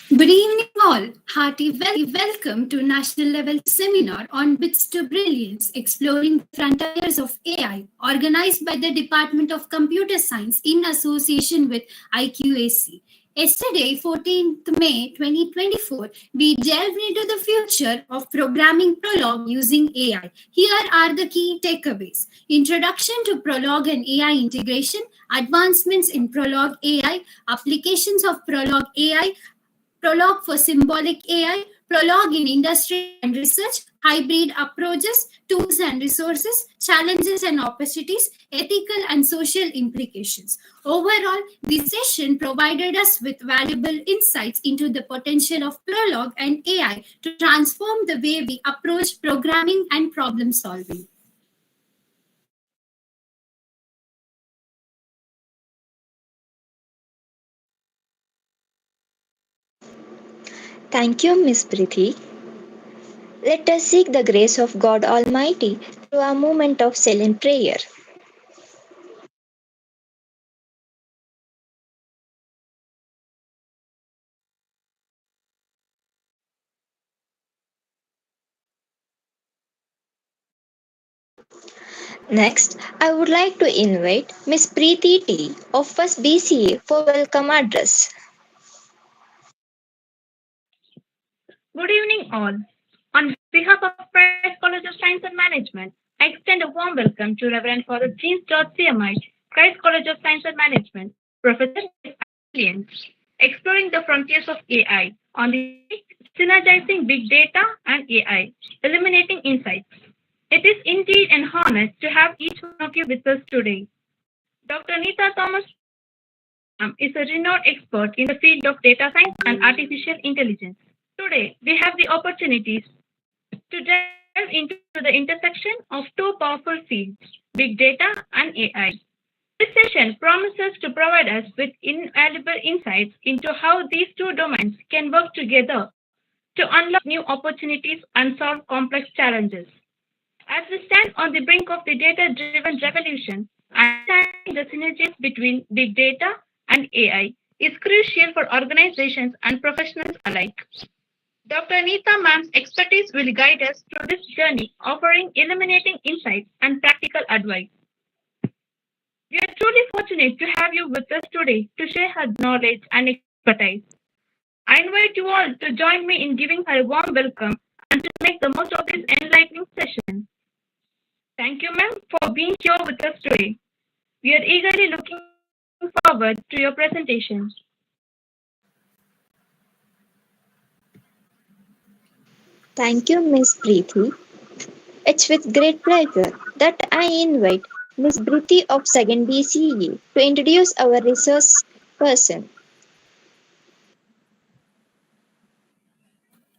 Good evening, all. Hearty welcome to National Level Seminar on Bits to Brilliance, exploring the frontiers of AI, organized by the Department of Computer Science in association with IQAC. Yesterday, 14th May 2024, we delved into the future of programming Prolog using AI. Here are the key takeaways. Introduction to Prolog and AI integration, advancements in Prolog AI, applications of Prolog AI, Prologue for symbolic AI, prologue in industry and research, hybrid approaches, tools and resources, challenges and opportunities, ethical and social implications. Overall, this session provided us with valuable insights into the potential of Prologue and AI to transform the way we approach programming and problem solving. Thank you, Miss Priti. Let us seek the grace of God Almighty through a moment of silent prayer. Next, I would like to invite Miss Preeti T of First BCA for welcome address. Good evening, all. On behalf of Christ College of Science and Management, I extend a warm welcome to Reverend Father James CMI, Christ College of Science and Management, Professor Brilliance, exploring the frontiers of AI on the synergizing big data and AI, eliminating insights. It is indeed an honor to have each one of you with us today. Dr. Nita Thomas is a renowned expert in the field of data science and artificial intelligence. Today, we have the opportunities to delve into the intersection of two powerful fields, big data and AI. This session promises to provide us with invaluable insights into how these two domains can work together to unlock new opportunities and solve complex challenges. As we stand on the brink of the data-driven revolution, understanding the synergies between big data and AI is crucial for organizations and professionals alike. Dr. Neeta Ma'am's expertise will guide us through this journey, offering illuminating insights and practical advice. We are truly fortunate to have you with us today to share her knowledge and expertise. I invite you all to join me in giving her a warm welcome and to make the most of this enlightening session. Thank you, ma'am, for being here with us today. We are eagerly looking forward to your presentation. Thank you, Miss Preeti. It's with great pleasure that I invite Miss Priti of 2nd BCE to introduce our resource person.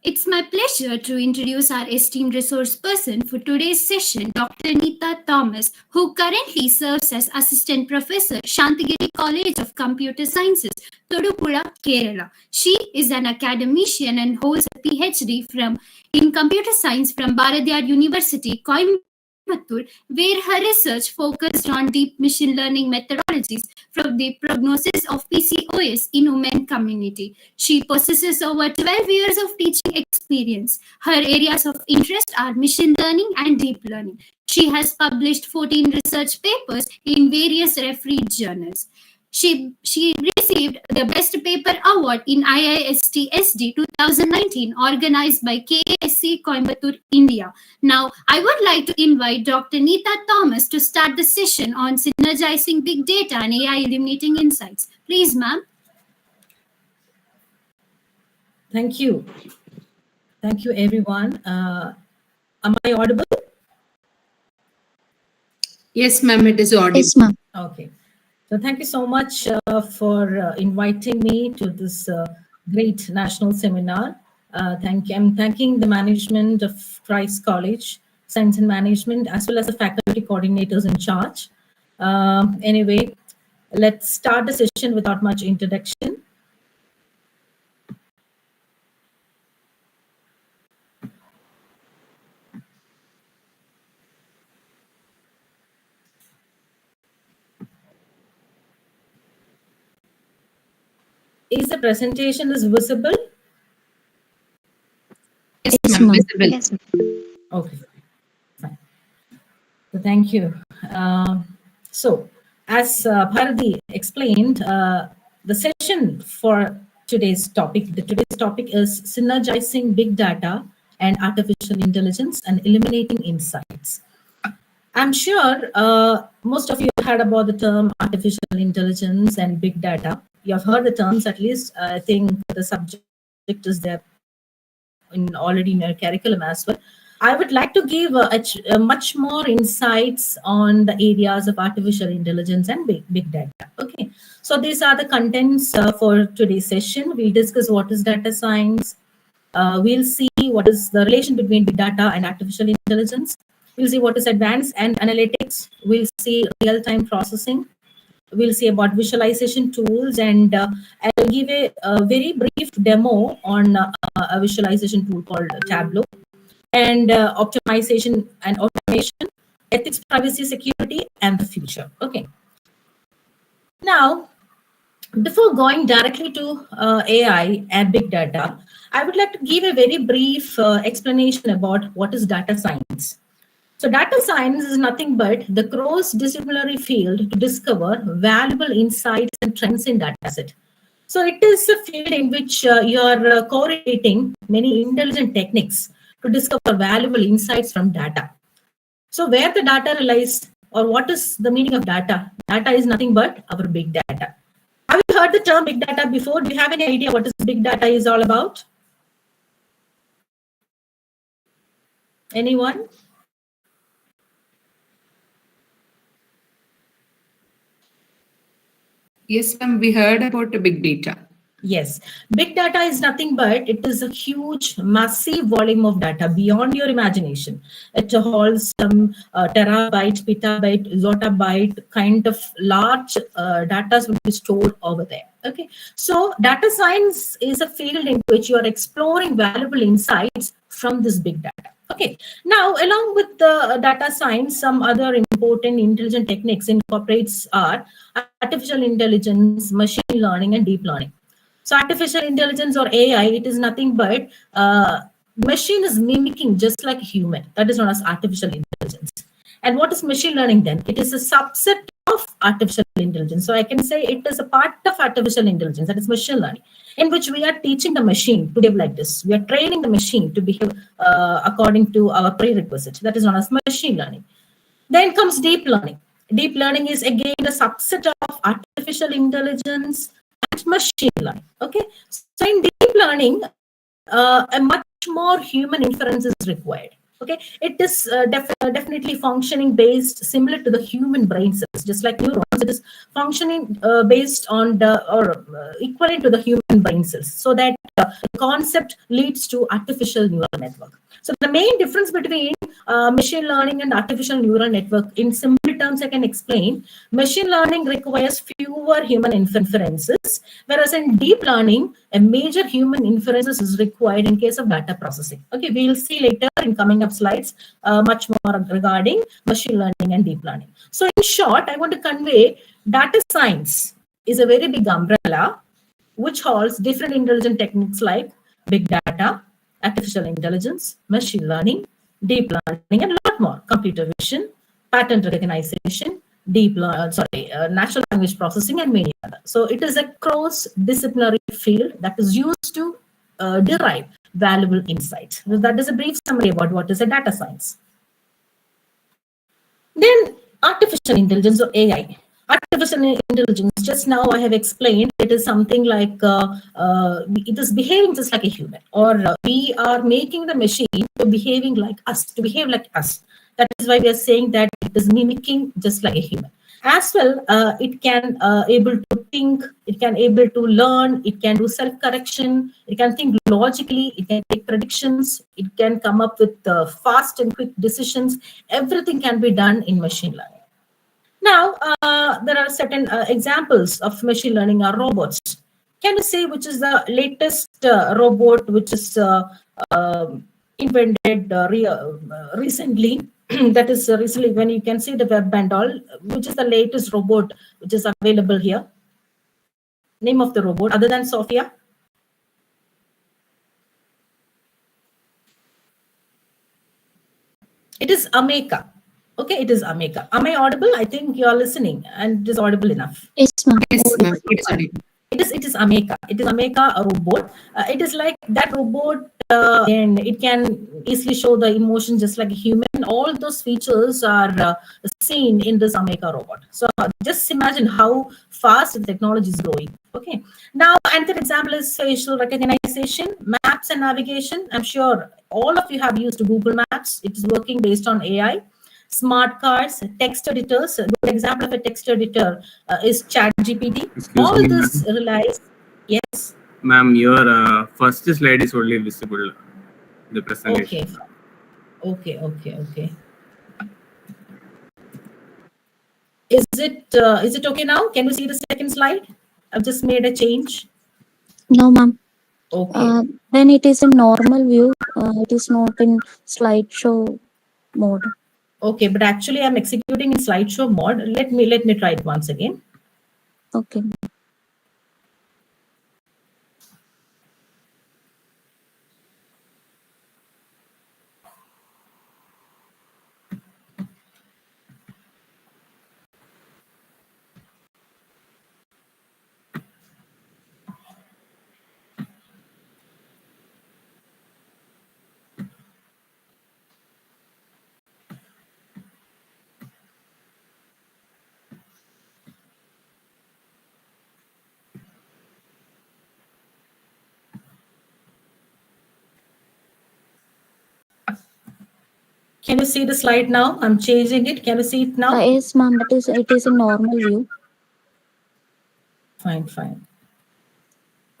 It's my pleasure to introduce our esteemed resource person for today's session, Dr. Nita Thomas, who currently serves as Assistant Professor, Shantagiri College of Computer Sciences, Todupuzha, Kerala. She is an academician and holds a PhD in Computer Science from Bharatiyar University, Coimbatore, where her research focused on deep machine learning methodologies from the prognosis of PCOS in women community. She possesses over 12 years of teaching experience. Her areas of interest are machine learning and deep learning. She has published 14 research papers in various refereed journals. She received the Best Paper Award in IIST SD 2019, organized by KSC Coimbatore, India. Now, I would like to invite Dr. Nita Thomas to start the session on synergizing big data and AI illuminating insights. Please, ma'am. Thank you. Thank you, everyone. Am I audible? Yes, ma'am, it is audible. Yes, ma'am. Okay. So thank you so much for inviting me to this great national seminar. I'm thanking the management of Christ College, Science and Management, as well as the faculty coordinators in charge. Anyway, let's start the session without much introduction. Is the presentation is visible? Yes, Yes, ma'am, ma'am. visible. Yes, ma'am. Okay, fine. So thank you. So, as Bharati explained, the session for today's topic is synergizing big data and artificial intelligence and eliminating insights. I'm sure most of you heard about the term artificial intelligence and big data. You have heard the terms, at least. I think the subject is there already in your curriculum as well. I would like to give much more insights on the areas of artificial intelligence and big data. Okay, so these are the contents for today's session. We'll discuss what is data science. We'll see what is the relation between big data and artificial intelligence. We'll see what is advanced and analytics. We'll see real-time processing. We'll see about visualization tools, and I'll give a very brief demo on a visualization tool called Tableau, and optimization and automation, ethics, privacy, security, and the future. Okay. Now, before going directly to AI and big data, I would like to give a very brief explanation about what is data science. So data science is nothing but the cross-disciplinary field to discover valuable insights and trends in dataset. So it is a field in which you are correlating many intelligent techniques to discover valuable insights from data. So where the data relies, or what is the meaning of data? Data is nothing but our big data. Have you heard the term big data before? Do you have any idea what is big data is all about? Anyone? Yes, ma'am, we heard about the big data. Yes, big data is nothing but it is a huge, massive volume of data beyond your imagination. It holds some terabyte, petabyte, zotabyte kind of large data will be stored over there. Okay, so data science is a field in which you are exploring valuable insights from this big data. Okay, now along with the data science, some other important intelligent techniques incorporates are artificial intelligence, machine learning, and deep learning. So artificial intelligence or AI, it is nothing but machine is mimicking just like a human. That is known as artificial intelligence. And what is machine learning then? It is a subset of artificial intelligence. So I can say it is a part of artificial intelligence, that is machine learning, in which we are teaching the machine to behave like this. We are training the machine to behave according to our prerequisite. That is known as machine learning. Then comes deep learning. Deep learning is again a subset of artificial intelligence and machine learning. Okay, so in deep learning, a much more human inference is required. Okay, it is definitely functioning based similar to the human brain cells, just like neurons. It is functioning based on the or equivalent to the human brain cells, so that the concept leads to artificial neural network. So the main difference between machine learning and artificial neural network, in simple terms, I can explain. Machine learning requires fewer human inferences, whereas in deep learning, a major human inferences is required in case of data processing. Okay, we'll see later in coming up slides much more regarding machine learning and deep learning. So in short, I want to convey data science is a very big umbrella which holds different intelligent techniques like big data, artificial intelligence, machine learning, deep learning, and a lot more. Computer vision, pattern recognition, natural language processing, and many others. So it is a cross-disciplinary field that is used to derive valuable insight. So that is a brief summary about what is a data science. Then artificial intelligence or AI. Artificial intelligence, just now I have explained, it is something like it is behaving just like a human, or we are making the machine to behaving like us, to behave like us. That is why we are saying that it is mimicking just like a human. As well, it can able to think, it can able to learn, it can do self-correction, it can think logically, it can take predictions, it can come up with fast and quick decisions. Everything can be done in machine learning. Now, there are certain examples of machine learning are robots. Can you say which is the latest robot which is invented recently? That is recently, when you can see the web and all, which is the latest robot which is available here? name of the robot other than Sophia? It is Ameka. Okay, it is Ameka. Am I audible? I think you are listening and it is audible enough. Yes, ma'am. Yes, ma'am. It's audible. It is Ameka. It is Ameka, a robot. It is like that robot, and it can easily show the emotion just like a human. All those features are seen in this Ameka robot. So just imagine how fast the technology is growing. Okay. Now, another example is facial recognition, maps and navigation. I'm sure all of you have used Google Maps. It is working based on AI. Smart cards, text editors. A good example of a text editor is ChatGPT. Excuse All me, this ma'am. relies. Yes. Ma'am, your first slide is only visible, the presentation. Okay. Is it okay now? Can you see the second slide? I've just made a change. No, ma'am. Okay. Then it is in normal view. It is not in slideshow mode. Okay, but actually I'm executing in slideshow mode. Let me try it once again. Okay. Can you see the slide now? I'm changing it. Can you see it now? Yes, ma'am. It is in normal view. Fine.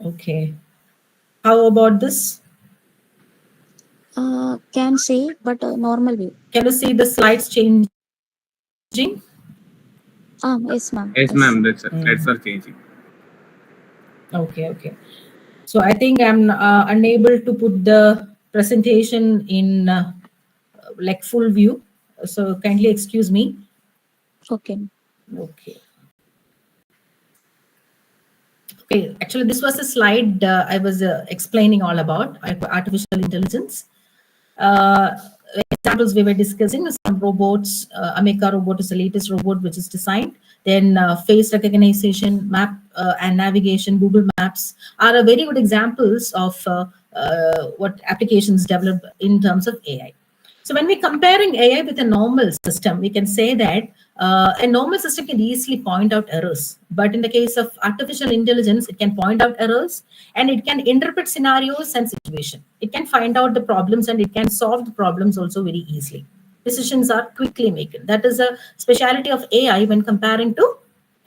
Okay. How about this? Can see, but normal view. Can you see the slides changing? Yes, ma'am. Yes, ma'am. That's slides are changing. Okay. So I think I'm unable to put the presentation in like full view. So kindly excuse me. Okay. Okay. Actually, this was a slide I was explaining all about artificial intelligence. Examples we were discussing some robots. Ameka robot is the latest robot which is designed. Then face recognition, map and navigation, Google Maps are a very good examples of what applications develop in terms of AI. So when we're comparing AI with a normal system, we can say that a normal system can easily point out errors. But in the case of artificial intelligence, it can point out errors and it can interpret scenarios and situation. It can find out the problems and it can solve the problems also very easily. Decisions are quickly made. That is a speciality of AI when comparing to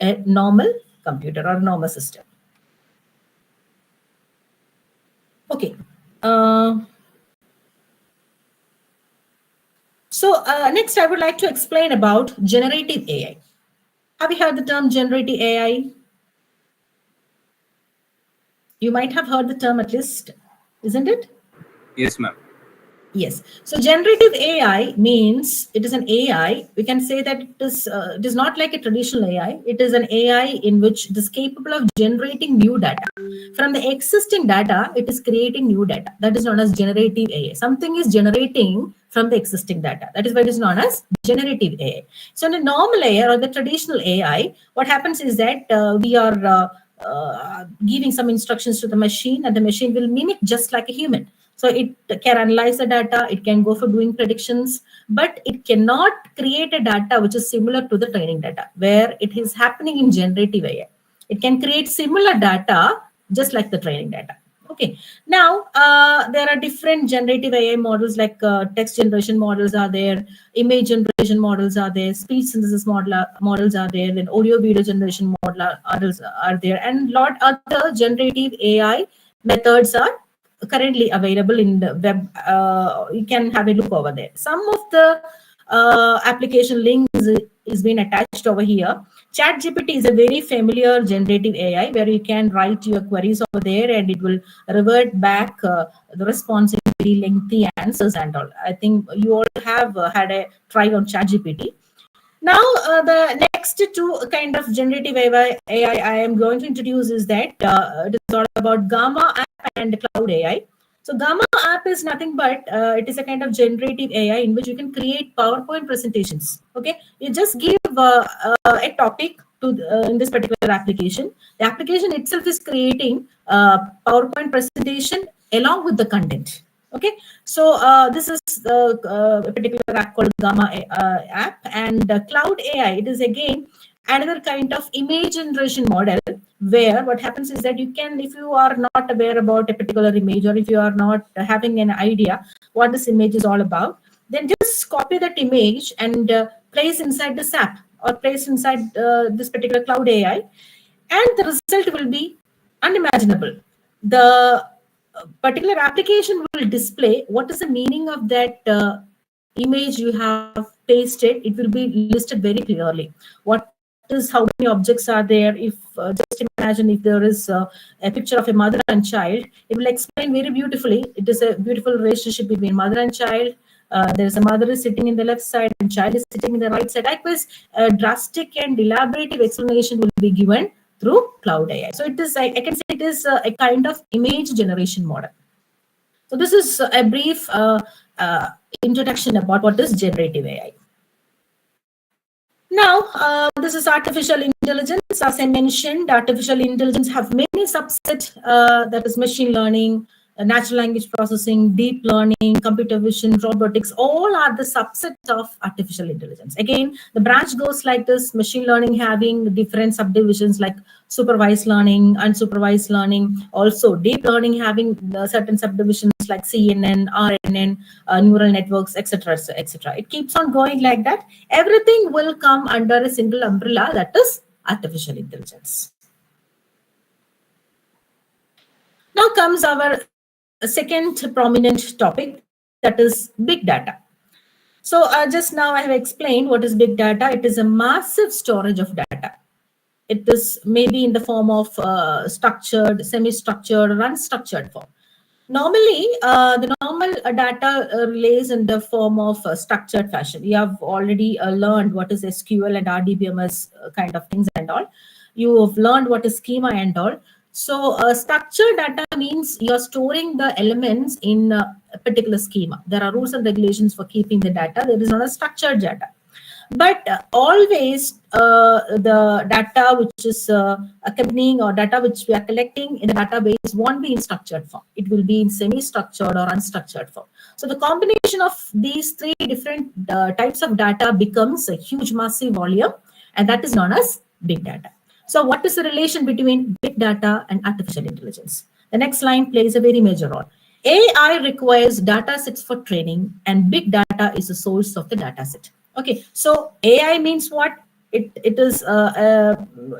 a normal computer or normal system. Okay. So next, I would like to explain about generative AI. Have you heard the term generative AI? You might have heard the term at least, isn't it? Yes, ma'am. Yes. So generative AI means it is an AI. We can say that it is not like a traditional AI. It is an AI in which it is capable of generating new data. From the existing data, it is creating new data. That is known as generative AI. Something is generating from the existing data. That is why it is known as generative AI. So in a normal AI or the traditional AI, what happens is that we are giving some instructions to the machine and the machine will mimic just like a human. So it can analyze the data, it can go for doing predictions, but it cannot create a data which is similar to the training data, where it is happening in generative AI. It can create similar data just like the training data. Okay. Now, there are different generative AI models like text generation models are there, image generation models are there, speech synthesis models are there, then audio video generation models are there, and lot other generative AI methods are currently available in the web. You can have a look over there. Some of the application links is being attached over here. ChatGPT is a very familiar generative AI where you can write your queries over there and it will revert back the response in very lengthy answers and all. I think you all have had a try on ChatGPT. Now, the next two kind of generative AI I am going to introduce is that it is all about Gamma app and Cloud AI. So Gamma app is nothing but it is a kind of generative AI in which you can create PowerPoint presentations. Okay, you just give a topic to in this particular application. The application itself is creating PowerPoint presentation along with the content. Okay, so this is a particular app called Gamma app, and Cloud AI. It is again another kind of image generation model where what happens is that you can, if you are not aware about a particular image or if you are not having an idea what this image is all about, then just copy that image and place inside this app or place inside this particular Cloud AI, and the result will be unimaginable. The particular application will display what is the meaning of that image you have pasted. It will be listed very clearly. What is, how many objects are there? If just imagine if there is a picture of a mother and child, it will explain very beautifully. It is a beautiful relationship between mother and child. There's a mother is sitting in the left side and child is sitting in the right side. Likewise, a drastic and elaborative explanation will be given through Cloud AI. So it is, I can say it is a kind of image generation model. So this is a brief introduction about what is generative AI. Now, this is artificial intelligence. As I mentioned, artificial intelligence have many subsets, that is machine learning, natural language processing, deep learning, computer vision, robotics, all are the subsets of artificial intelligence. Again, the branch goes like this: machine learning having different subdivisions like supervised learning, unsupervised learning, also deep learning having certain subdivisions like CNN, RNN, neural networks, etc., etc. It keeps on going like that. Everything will come under a single umbrella, that is artificial intelligence. Now comes our second prominent topic, that is big data. So just now I have explained what is big data. It is a massive storage of data. It is maybe in the form of structured, semi-structured, or unstructured form. Normally, the normal data lays in the form of structured fashion. You have already learned what is SQL and RDBMS kind of things and all. You have learned what is schema and all. So structured data means you're storing the elements in a particular schema. There are rules and regulations for keeping the data. There is not a structured data. But always the data which is accompanying or data which we are collecting in the database won't be in structured form. It will be in semi-structured or unstructured form. So the combination of these three different types of data becomes a huge massive volume, and that is known as big data. So what is the relation between big data and artificial intelligence? The next line plays a very major role. AI requires data sets for training, and big data is the source of the data set. Okay, so AI means what? It is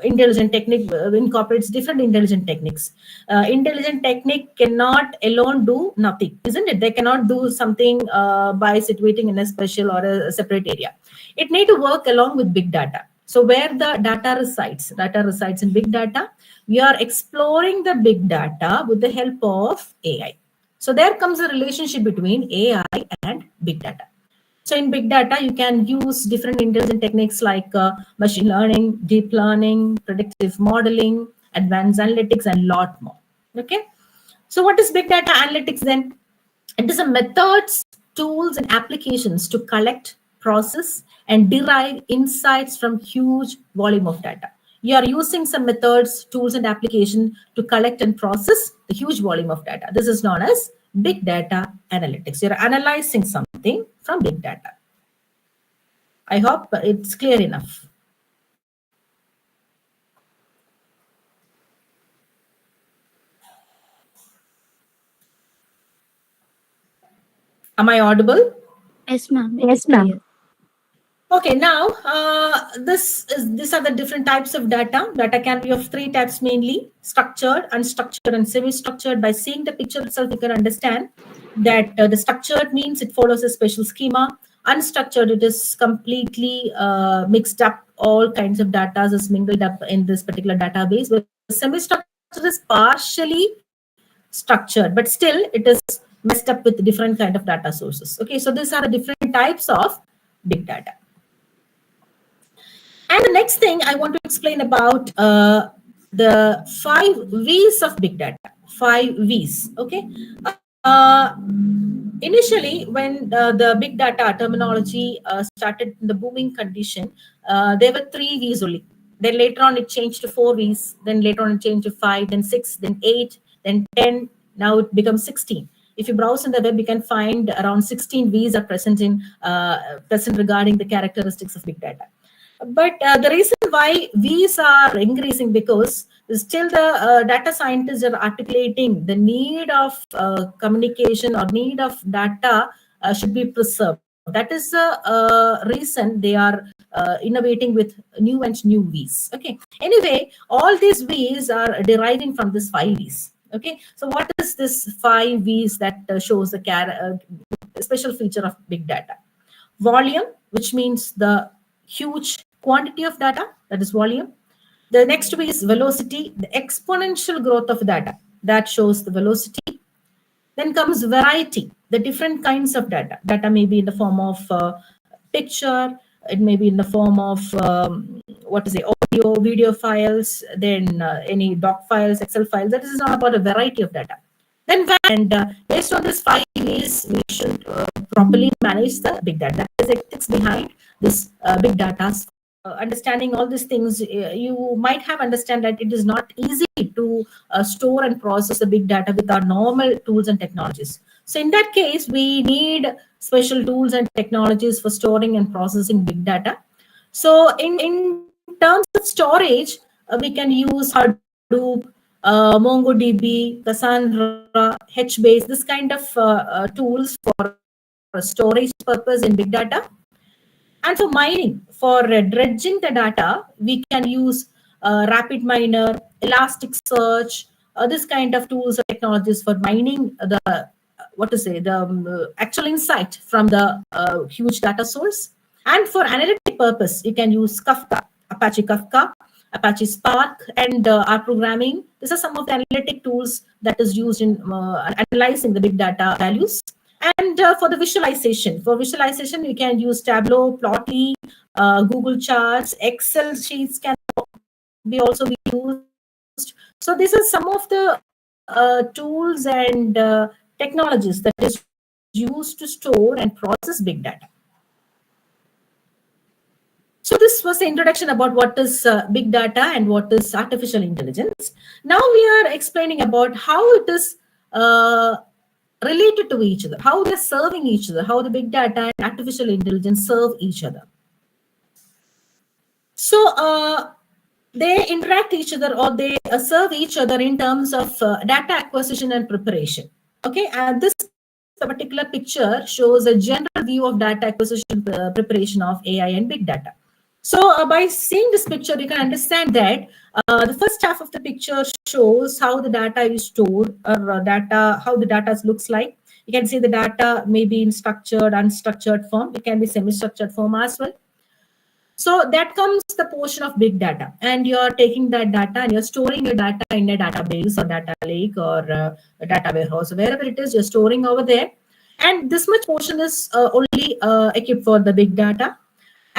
intelligent technique, incorporates different intelligent techniques. Intelligent technique cannot alone do nothing, isn't it? They cannot do something by situating in a special or a separate area. It need to work along with big data. So where the data resides in big data. We are exploring the big data with the help of AI. So there comes a relationship between AI and big data. So in big data, you can use different intelligent techniques like machine learning, deep learning, predictive modeling, advanced analytics, and a lot more. Okay. So what is big data analytics then? It is a methods, tools, and applications to collect, process, and derive insights from huge volume of data. You are using some methods, tools, and application to collect and process the huge volume of data. This is known as big data analytics. You're analyzing something from big data. I hope it's clear enough. Am I audible? Yes, ma'am. Yes, ma'am. Okay, now these are the different types of data. Data can be of three types mainly: structured, unstructured, and semi-structured. By seeing the picture itself, you can understand that the structured means it follows a special schema. Unstructured, it is completely mixed up. All kinds of data is mingled up in this particular database. But semi-structured is partially structured, but still it is messed up with different kind of data sources. Okay, so these are the different types of big data. And the next thing I want to explain about the 5 V's of big data. 5 V's. Okay. Initially, when the big data terminology started in the booming condition, there were 3 V's only. Then later on, it changed to 4 V's. Then later on, it changed to 5, then 6, then 8, then 10. Now it becomes 16. If you browse in the web, you can find around 16 V's are present regarding the characteristics of big data. But the reason why V's are increasing because still the data scientists are articulating the need of communication or need of data should be preserved. That is the reason they are innovating with new and new V's. Okay. Anyway, all these V's are deriving from this 5 V's. Okay. So what is this 5 V's that shows the special feature of big data? Volume, which means the huge quantity of data, that is volume. The next V is velocity, the exponential growth of data, that shows the velocity. Then comes variety, the different kinds of data. Data may be in the form of picture, it may be in the form of audio, video files, then any doc files, Excel files. That is all about a variety of data. Then based on this 5 V's, we should properly manage the big data. That is ethics behind this big data. Understanding all these things, you might have understand that it is not easy to store and process the big data with our normal tools and technologies. So in that case, we need special tools and technologies for storing and processing big data. So in terms of storage, we can use Hadoop, MongoDB, Cassandra, HBase, this kind of tools for storage purpose in big data. And for mining, for dredging the data, we can use Rapid Miner, Elasticsearch, this kind of tools or technologies for mining the actual insight from the huge data source. And for analytic purpose, you can use Kafka, Apache Spark, and R programming. These are some of the analytic tools that is used in analyzing the big data values. And for the visualization, you can use Tableau, Plotly, Google Charts, Excel sheets can also be used. So these are some of the tools and technologies that is used to store and process big data. So this was the introduction about what is big data and what is artificial intelligence. Now we are explaining about how it is related to each other, how they're serving each other, how the big data and artificial intelligence serve each other. So they interact each other, or they serve each other in terms of data acquisition and preparation. Okay, and this particular picture shows a general view of data acquisition preparation of AI and big data. So by seeing this picture, you can understand that the first half of the picture shows how the data is stored, or how the data looks like. You can see the data may be in structured, unstructured form. It can be semi-structured form as well. So that comes the portion of big data, and you're taking that data and you're storing your data in a database or data lake or a data warehouse, wherever it is, you're storing over there. And this much portion is only equipped for the big data.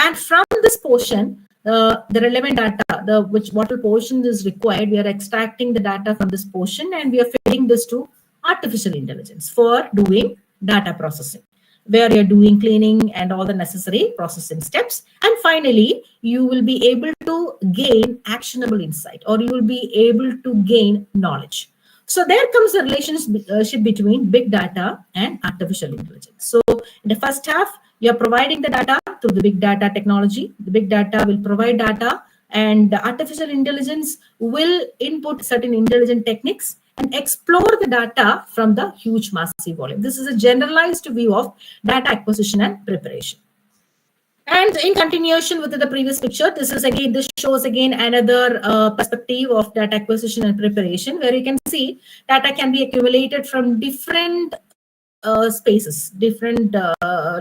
And from this portion, the relevant data, what portion is required, we are extracting the data from this portion and we are feeding this to artificial intelligence for doing data processing, where you're doing cleaning and all the necessary processing steps. And finally, you will be able to gain actionable insight, or you will be able to gain knowledge. So there comes the relationship between big data and artificial intelligence. So in the first half, you're providing the data through the big data technology. The big data will provide data, and the artificial intelligence will input certain intelligent techniques and explore the data from the huge massive volume. This is a generalized view of data acquisition and preparation. And in continuation with the previous picture, this shows again another perspective of data acquisition and preparation, where you can see data can be accumulated from different spaces, different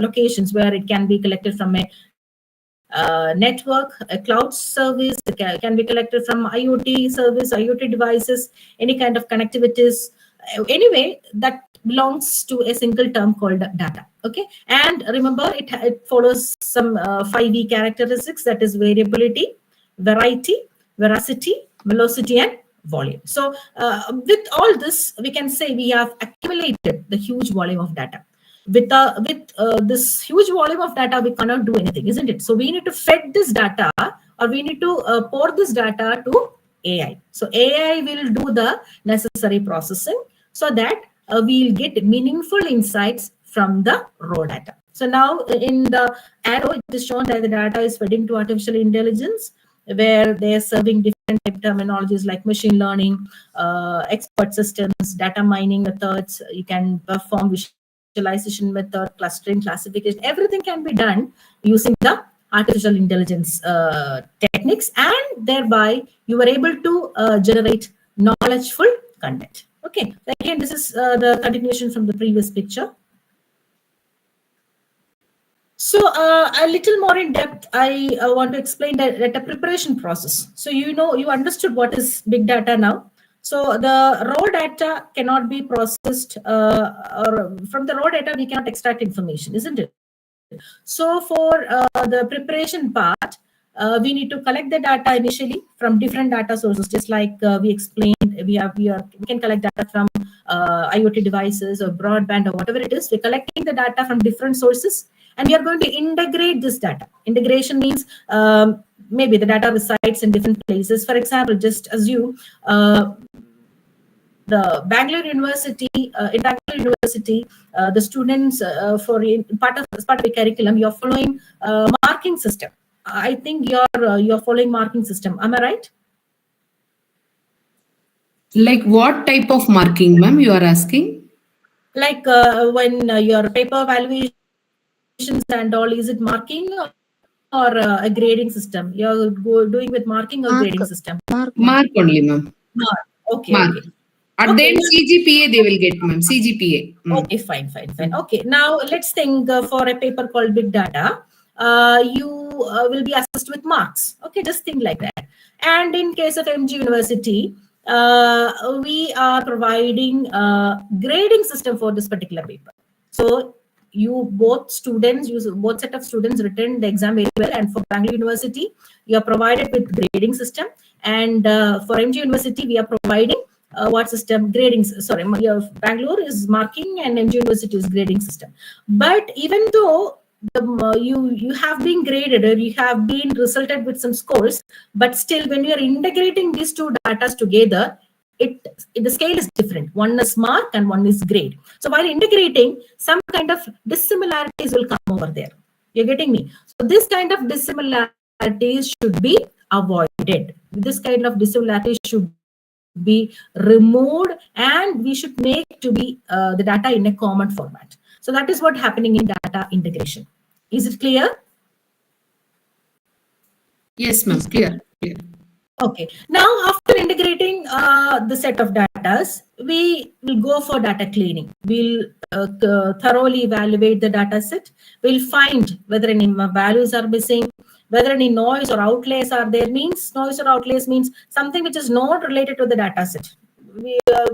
locations, where it can be collected from a network, a cloud service. It can be collected from IoT service, IoT devices, any kind of connectivities, anyway, that belongs to a single term called data. Okay, and remember it follows some 5 characteristics, that is variability, variety, veracity, velocity, and volume. So with all this, we can say we have accumulated the huge volume of data. With this huge volume of data, we cannot do anything, isn't it? So we need to fed this data, or we need to pour this data to AI. So AI will do the necessary processing so that we'll get meaningful insights from the raw data. So now in the arrow, it is shown that the data is fed into artificial intelligence, where they are serving different type terminologies like machine learning, expert systems, data mining methods. You can perform visualization method, clustering, classification. Everything can be done using the artificial intelligence techniques, and thereby you are able to generate knowledgeful content. Okay, again, this is the continuation from the previous picture. So a little more in depth, I want to explain that data preparation process. So you understood what is big data now. So the raw data cannot be processed, or from the raw data we cannot extract information, isn't it? So for the preparation part, we need to collect the data initially from different data sources, just like we explained. We can collect data from IoT devices or broadband or whatever it is. We're collecting the data from different sources, and we are going to integrate this data. Integration means maybe the data resides in different places. For example, just assume the Bangalore University, in Bangalore University, the students part of the curriculum, you're following marking system. I think you're following marking system. Am I right? Like what type of marking, ma'am, you are asking? Like when your paper evaluations and all, is it marking or a grading system? You're doing with marking or grading system? Mark only, ma'am. Mark. Okay, Mark. okay. At the end, CGPA they will get, ma'am. CGPA. Okay, fine. Okay, now let's think for a paper called Big Data. You will be assessed with marks. Okay, just think like that. And in case of MG University, we are providing a grading system for this particular paper. So both set of students written the exam very well, and for Bangalore University, you are provided with grading system, and for MG University, we are providing what system? Grading. Sorry, Bangalore is marking and MG University is grading system. But even though you have been graded or you have been resulted with some scores, but still when you are integrating these two data together, the scale is different. One is mark and one is grade. So while integrating, some kind of dissimilarities will come over there. You're getting me? So this kind of dissimilarities should be avoided. This kind of dissimilarities should be removed, and we should make to be the data in a common format. So that is what happening in data integration. Is it clear? Yes, ma'am. Clear. Okay. Now, after integrating the set of data, we will go for data cleaning. We'll thoroughly evaluate the data set. We'll find whether any values are missing, whether any noise or outlays are there. Noise or outlays means something which is not related to the data set.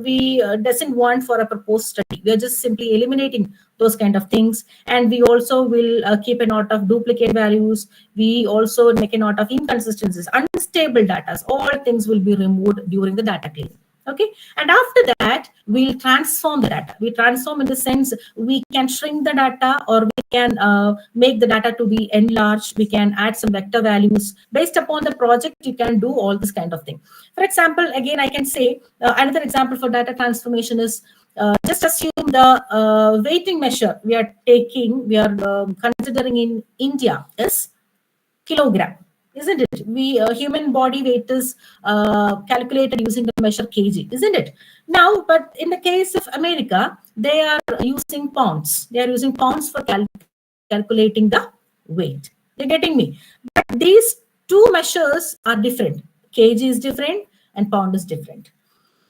We doesn't want for a proposed study. We are just simply eliminating those kind of things. And we also will keep a note of duplicate values. We also make a note of inconsistencies, unstable data. All things will be removed during the data cleaning. Okay, and after that, we'll transform the data. We transform in the sense we can shrink the data, or we can make the data to be enlarged. We can add some vector values. Based upon the project, you can do all this kind of thing. For example, again, I can say another example for data transformation is just assume the weighting measure we are considering in India is kilogram. Isn't it? Human body weight is calculated using the measure kg, isn't it? Now, but in the case of America, they are using pounds. They are using pounds for calculating the weight. You're getting me? But these two measures are different. Kg is different and pound is different.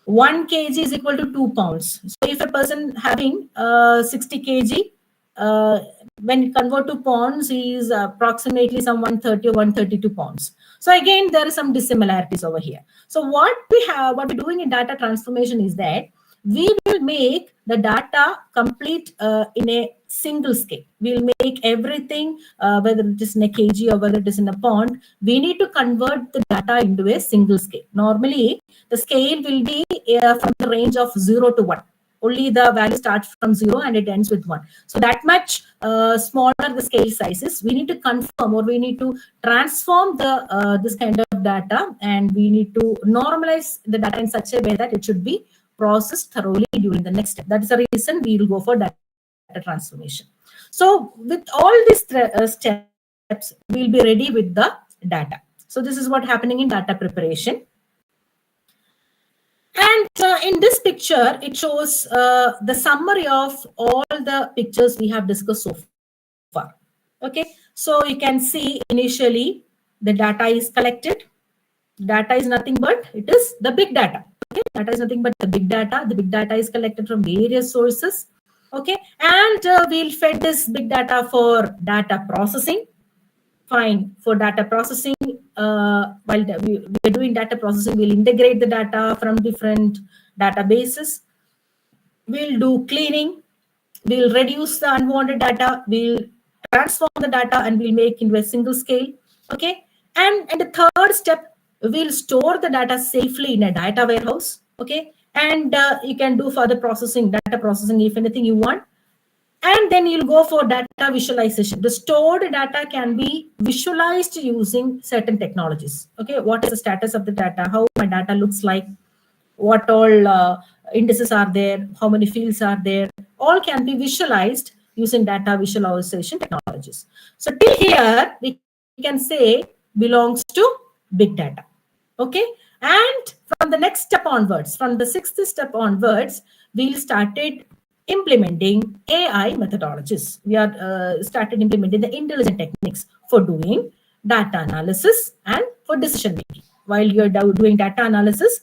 1 kg is equal to 2 pounds. So if a person having 60 kg, when you convert to pounds, he is approximately some 130 or 132 pounds. So again, there are some dissimilarities over here. So what we're doing in data transformation is that we will will make the data complete in a single scale. We'll make everything, whether it is in a kg or whether it is in a pond, we need to convert the data into a single scale. Normally, the scale will be from the range of 0 to 1. Only the value starts from 0 and it ends with 1. So that much smaller the scale sizes, we need to confirm or we need to transform the this kind of data, and we need to normalize the data in such a way that it should be processed thoroughly during the next step. That is the reason we will go for data transformation. So with all these steps, we'll be ready with the data. So this is what happening in data preparation. And in this picture, it shows the summary of all the pictures we have discussed so far. Okay, so you can see initially the data is collected. Data is nothing but it is the big data. Okay, data is nothing but the big data. The big data is collected from various sources. Okay, and we'll fed this big data for data processing. Fine, for data processing, while we are doing data processing, we'll integrate the data from different databases. We'll do cleaning. We'll reduce the unwanted data. We'll transform the data and we'll make into a single scale. Okay, and the third step, we'll store the data safely in a data warehouse. Okay, and you can do further processing, data processing, if anything you want. And then you'll go for data visualization. The stored data can be visualized using certain technologies. Okay, what is the status of the data? How my data looks like? What all indices are there? How many fields are there? All can be visualized using data visualization technologies. So till here, we can say belongs to big data. Okay, and from the next step onwards, from the sixth step onwards, we'll started implementing AI methodologies. We are started implementing the intelligent techniques for doing data analysis and for decision making. While you're doing data analysis,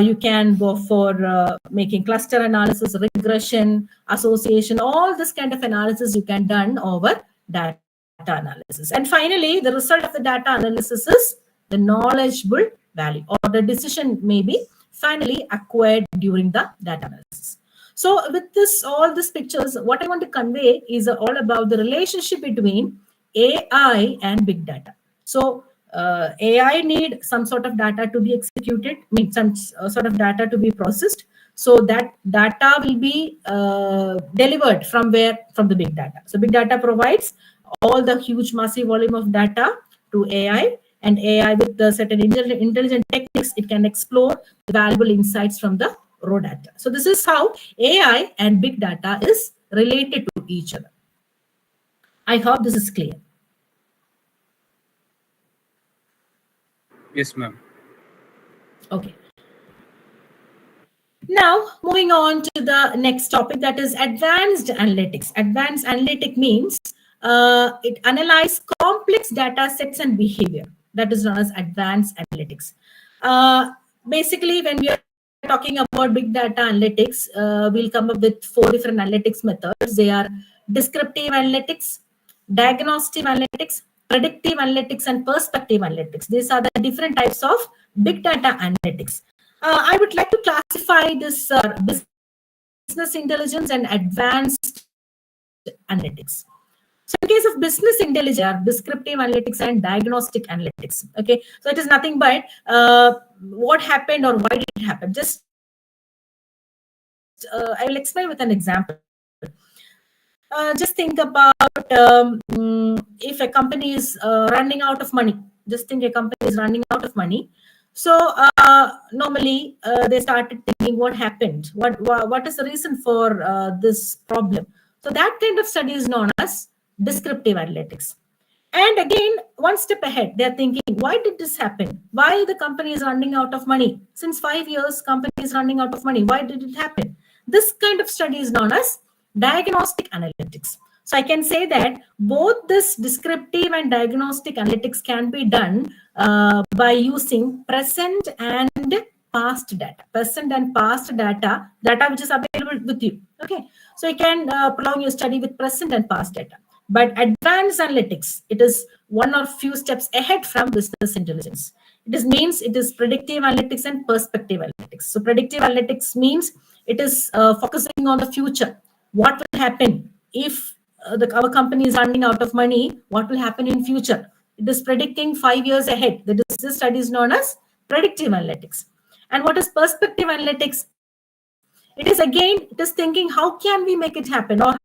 you can go for making cluster analysis, regression, association, all this kind of analysis you can done over data analysis. And finally, the result of the data analysis is the knowledgeable value, or the decision may be finally acquired during the data analysis. So with this, all these pictures, what I want to convey is all about the relationship between AI and big data. So AI need some sort of data to be executed, some sort of data to be processed. So that data will be delivered from where? From the big data. So big data provides all the huge massive volume of data to AI, and AI with the certain intelligent techniques, it can explore the valuable insights from the raw data. So this is how AI and big data is related to each other. I hope this is clear. Yes, ma'am. Okay. Now, moving on to the next topic, that is advanced analytics. Advanced analytic means it analyzes complex data sets and behavior. That is known as advanced analytics. Basically, when we are talking about big data analytics, we'll come up with 4 different analytics methods. They are descriptive analytics, diagnostic analytics, predictive analytics, and perspective analytics. These are the different types of big data analytics. I would like to classify this business intelligence and advanced analytics. So in case of business intelligence, there are descriptive analytics and diagnostic analytics. Okay, so it is nothing but what happened or why did it happen. Just I will explain with an example. Just think about if a company is running out of money. Just think a company is running out of money. So normally they started thinking what happened, what is the reason for this problem. So that kind of study is known as descriptive analytics. And again, one step ahead, they're thinking, why did this happen? Why the company is running out of money? Since 5 years, company is running out of money. Why did it happen? This kind of study is known as diagnostic analytics. So I can say that both this descriptive and diagnostic analytics can be done by using present and past data. Present and past data which is available with you. Okay, so you can prolong your study with present and past data. But advanced analytics, it is one or few steps ahead from business intelligence. It means it is predictive analytics and perspective analytics. So predictive analytics means It is focusing on the future. What will happen if our company is running out of money? What will happen in future? It is predicting 5 years ahead. This study is known as predictive analytics. And what is perspective analytics? It is again, it is thinking how can we make it happen, or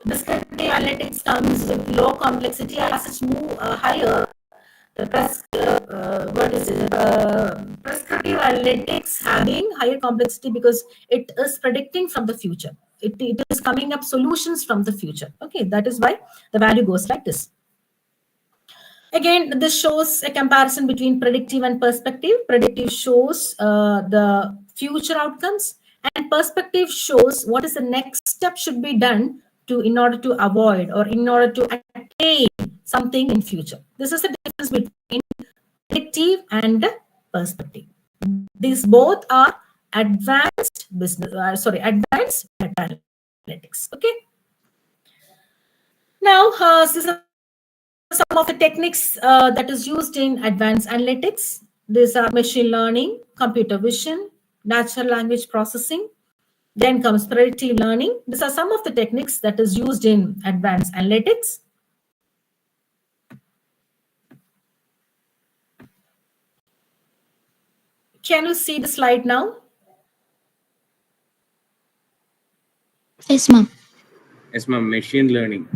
descriptive analytics comes with low complexity. As it move higher, the prescriptive analytics having higher complexity because it is predicting from the future. It is coming up solutions from the future. Okay, that is why the value goes like this. Again, this shows a comparison between predictive and perspective. Predictive shows the future outcomes, and perspective shows what is the next step should be done in order to avoid or in order to attain something in future. This is the difference between predictive and perspective. These both are advanced advanced data analytics. Okay. Now, this is some of the techniques that is used in advanced analytics. These are machine learning, computer vision, natural language processing. Then comes predictive learning. These are some of the techniques that is used in advanced analytics. Can you see the slide now? Yes, ma'am. Yes, ma'am. Machine learning.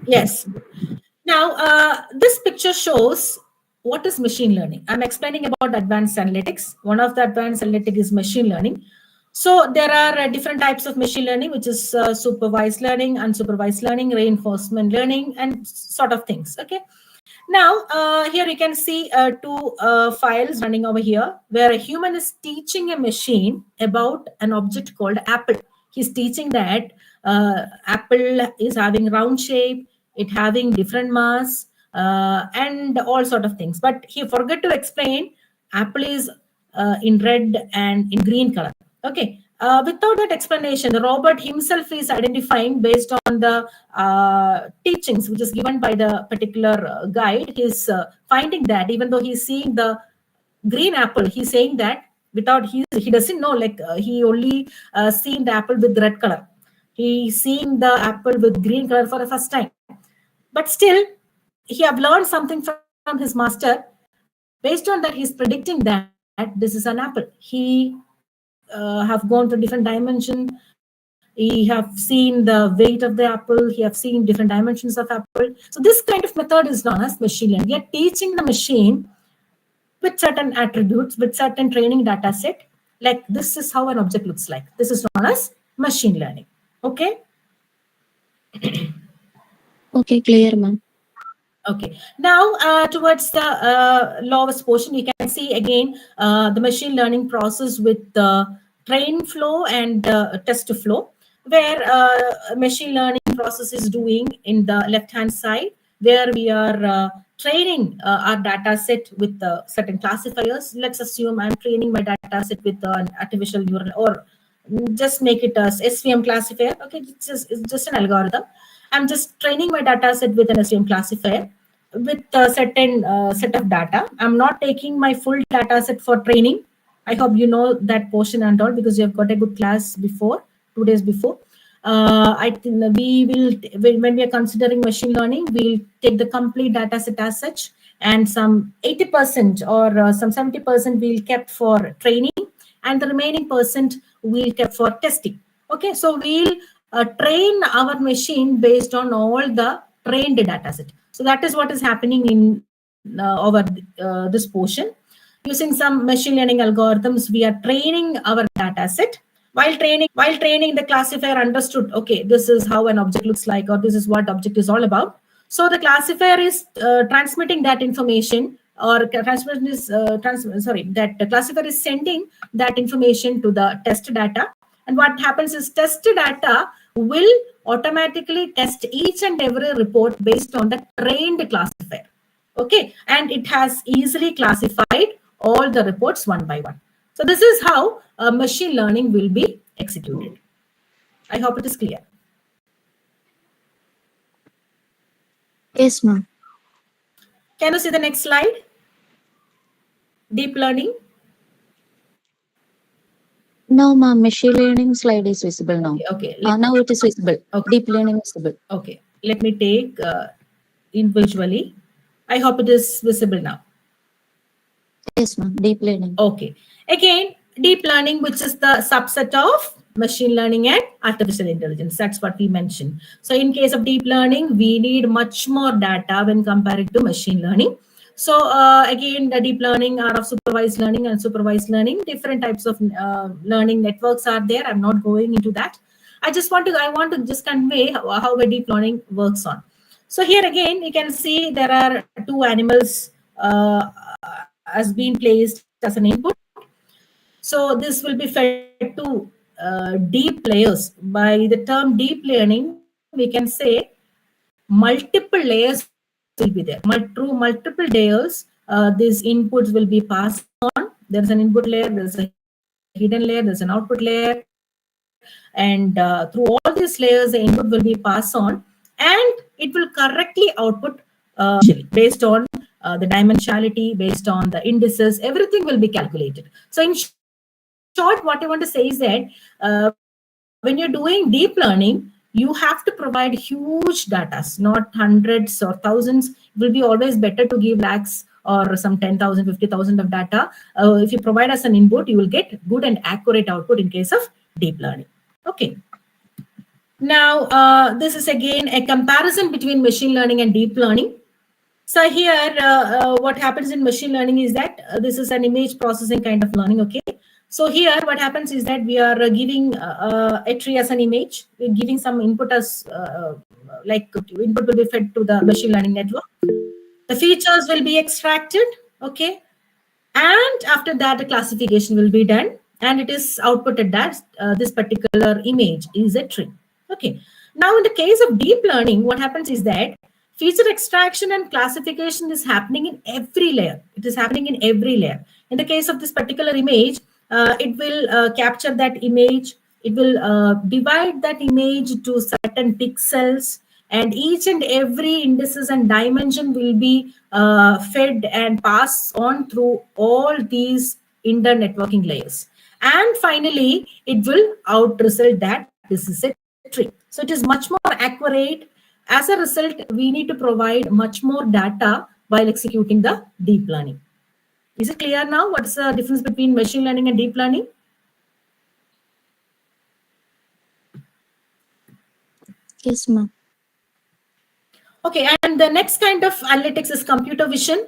Yes. Now, this picture shows what is machine learning. I'm explaining about advanced analytics. One of the advanced analytics is machine learning. So there are different types of machine learning, which is supervised learning, unsupervised learning, reinforcement learning, and sort of things. Okay. Now, here you can see two files running over here where a human is teaching a machine about an object called apple. He's teaching that apple is having round shape, it having different mass, and all sort of things. But he forgot to explain apple is in red and in green color. Okay. Without that explanation, the robot himself is identifying based on the teachings which is given by the particular guide. He's finding that even though he's seeing the green apple, he's saying that without he doesn't know, like he only seen the apple with red color. He's seeing the apple with green color for the first time. But still, he have learned something from his master. Based on that, he's predicting that this is an apple. He have gone to different dimension. He have seen the weight of the apple. He have seen different dimensions of apple. So this kind of method is known as machine learning. We are teaching the machine with certain attributes, with certain training data set. Like this is how an object looks like. This is known as machine learning. Okay. Okay, clear, ma'am. Okay. Now, towards the lowest portion, you can see again the machine learning process with the train flow and test flow, where machine learning process is doing in the left-hand side, where we are training our data set with certain classifiers. Let's assume I'm training my data set with an artificial neural, or just make it as SVM classifier. Okay, it's just an algorithm. I'm just training my data set with an SVM classifier with a certain set of data. I'm not taking my full data set for training. I hope you know that portion and all because you have got a good class before, 2 days before. I think we will, when we are considering machine learning, we'll take the complete data set as such, and some 80% or some 70% we'll kept for training, and the remaining percent we'll kept for testing. Okay, so we'll train our machine based on all the trained data set. So that is what is happening in over this portion. Using some machine learning algorithms, we are training our data set. While training, the classifier understood, okay, this is how an object looks like, or this is what object is all about. So the classifier is transmitting that information, or transmission is that the classifier is sending that information to the test data. And what happens is test data will automatically test each and every report based on the trained classifier. Okay, and it has easily classified all the reports one by one. So this is how machine learning will be executed. I hope it is clear. Yes, ma'am. Can you see the next slide? Deep learning? No, ma'am. Machine learning slide is visible now. Okay. Now it is visible. Okay. Deep learning visible. Okay. Let me take individually. I hope it is visible now. Yes, ma'am. Deep learning. Okay. Again, deep learning, which is the subset of machine learning and artificial intelligence. That's what we mentioned. So in case of deep learning, we need much more data when compared to machine learning. So again, the deep learning are of supervised learning and supervised learning. Different types of learning networks are there. I'm not going into that. I want to just convey how a deep learning works on. So here again, you can see there are two animals has been placed as an input. So this will be fed to deep layers. By the term deep learning, we can say multiple layers will be there. Through multiple layers, these inputs will be passed on. There's an input layer, there's a hidden layer, there's an output layer, and through all these layers, the input will be passed on, and it will correctly output based on the dimensionality, based on the indices, everything will be calculated. So in short, what I want to say is that when you're doing deep learning, you have to provide huge data, not hundreds or thousands. It will be always better to give lakhs or some 10,000, 50,000 of data. If you provide as an input, you will get good and accurate output in case of deep learning. Okay. Now, this is again a comparison between machine learning and deep learning. So here, what happens in machine learning is that this is an image processing kind of learning. Okay. So here, what happens is that we are giving a tree as an image. We're giving some input as like input will be fed to the machine learning network. The features will be extracted. Okay. And after that, the classification will be done, and it is outputted that this particular image is a tree. Okay. Now, in the case of deep learning, what happens is that feature extraction and classification is happening in every layer. It is happening in every layer. In the case of this particular image, it will capture that image. It will divide that image to certain pixels, and each and every indices and dimension will be fed and passed on through all these internetworking layers. And finally, it will out result that this is a tree. So it is much more accurate. As a result, we need to provide much more data while executing the deep learning. Is it clear now? What's the difference between machine learning and deep learning? Yes, ma'am. Okay, and the next kind of analytics is computer vision.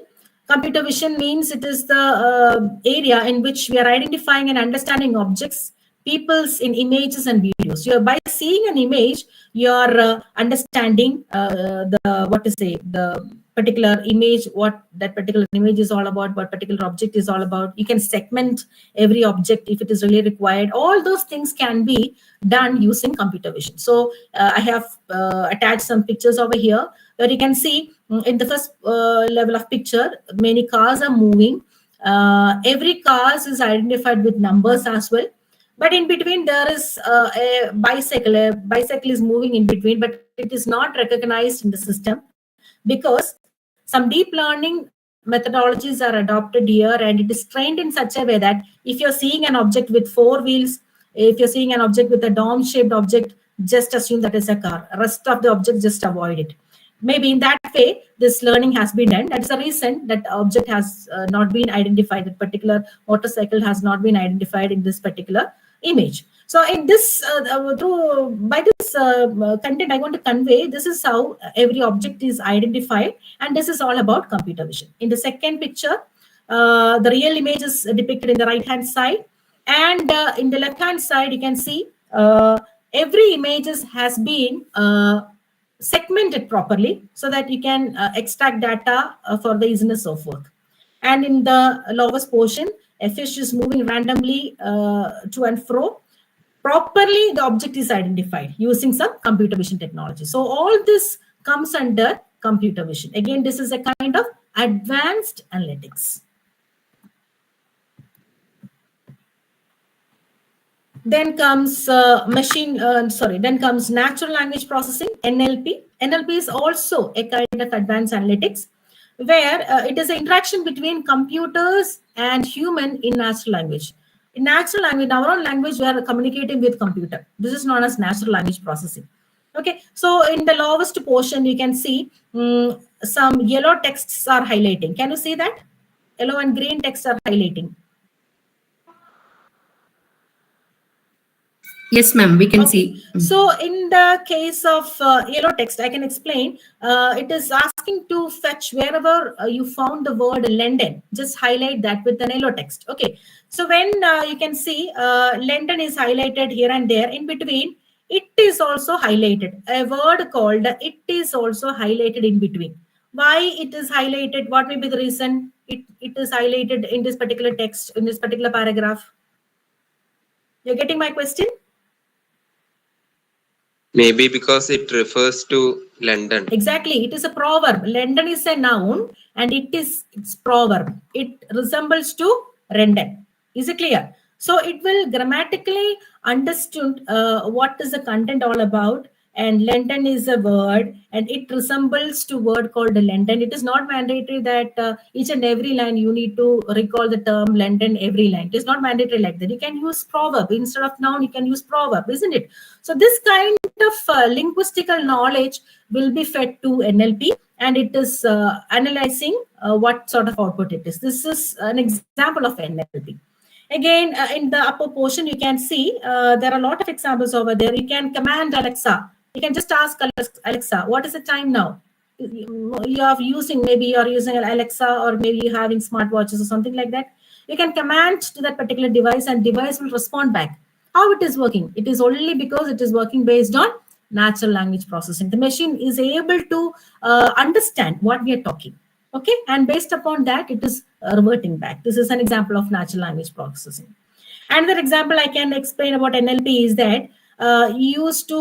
Computer vision means it is the area in which we are identifying and understanding objects, peoples in images and videos. You are, by seeing an image, you are understanding the what to say, the particular image, what that particular image is all about, what particular object is all about. You can segment every object if it is really required. All those things can be done using computer vision. So I have attached some pictures over here where you can see in the first level of picture, many cars are moving. Every car is identified with numbers as well. But in between, there is a bicycle. A bicycle is moving in between, but it is not recognized in the system because some deep learning methodologies are adopted here, and it is trained in such a way that if you're seeing an object with four wheels, if you're seeing an object with a dome-shaped object, just assume that is a car. Rest of the object, just avoid it. Maybe in that way, this learning has been done. That's the reason that object has not been identified. That particular motorcycle has not been identified in this particular image. So in this, by this content, I want to convey this is how every object is identified, and this is all about computer vision. In the second picture, the real image is depicted in the right-hand side, and in the left-hand side, you can see every image has been segmented properly so that you can extract data for the easiness of work. And in the lowest portion, a fish is moving randomly to and fro. Properly, the object is identified using some computer vision technology. So all this comes under computer vision. Again, this is a kind of advanced analytics. Then comes then comes natural language processing, NLP. NLP is also a kind of advanced analytics where it is an interaction between computers and human in natural language. In natural language, in our own language, we are communicating with computer. This is known as natural language processing. Okay, so in the lowest portion, you can see some yellow texts are highlighting. Can you see that? Yellow and green texts are highlighting. Yes, ma'am, we can Okay. see. So in the case of yellow text, I can explain. It is asking to fetch wherever you found the word London. Just highlight that with an yellow text. Okay. So when you can see London is highlighted here and there, in between, it is also highlighted. A word called it is also highlighted in between. Why it is highlighted? What may be the reason it is highlighted in this particular text, in this particular paragraph? You're getting my question? Maybe because it refers to London. Exactly. It is a proverb. London is a noun and it's proverb. It resembles to Rendon. Is it clear? So it will grammatically understood what is the content all about. And London is a word and it resembles to word called London. It is not mandatory that each and every line you need to recall the term London every line. It is not mandatory like that. You can use proverb. Instead of noun, you can use proverb, isn't it? So this kind of linguistical knowledge will be fed to NLP and it is analyzing what sort of output it is. This is an example of NLP. Again, in the upper portion, you can see there are a lot of examples over there. You can command Alexa. You can just ask Alexa, what is the time now? You are using, maybe you are using an Alexa or maybe you're having smartwatches or something like that. You can command to that particular device and device will respond back. How it is working? It is only because it is working based on natural language processing. The machine is able to understand what we are talking. Okay, and based upon that, it is reverting back. This is an example of natural language processing. Another example I can explain about NLP is that you used to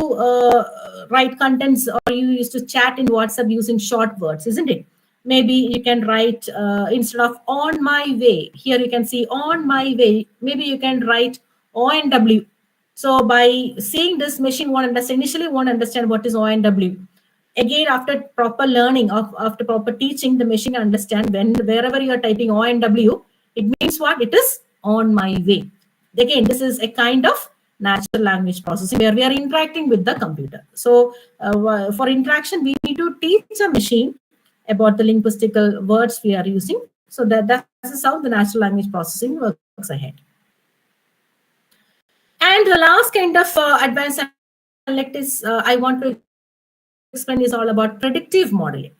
write contents or you used to chat in WhatsApp using short words, isn't it? Maybe you can write instead of on my way. Here you can see on my way. Maybe you can write ONW. So by seeing this, machine won't understand, initially won't understand what is ONW. Again, after proper learning, after proper teaching, the machine understand when wherever you are typing ONW, it means what? It is on my way. Again, this is a kind of natural language processing where we are interacting with the computer. So for interaction, we need to teach a machine about the linguistical words we are using. So that is how the natural language processing works ahead. And the last kind of advanced analytics I want to explain is all about predictive modeling.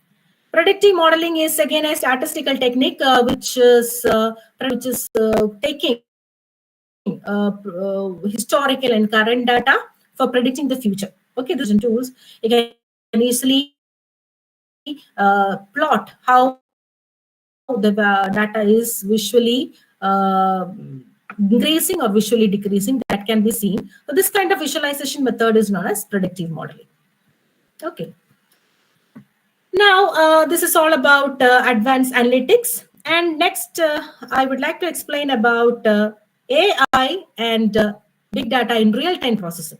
Predictive modeling is again a statistical technique which is taking historical and current data for predicting the future. Okay, these tools you can easily plot how the data is visually increasing or visually decreasing. That can be seen. So this kind of visualization method is known as predictive modeling. Okay. Now, this is all about advanced analytics. And next, I would like to explain about AI and big data in real-time processing.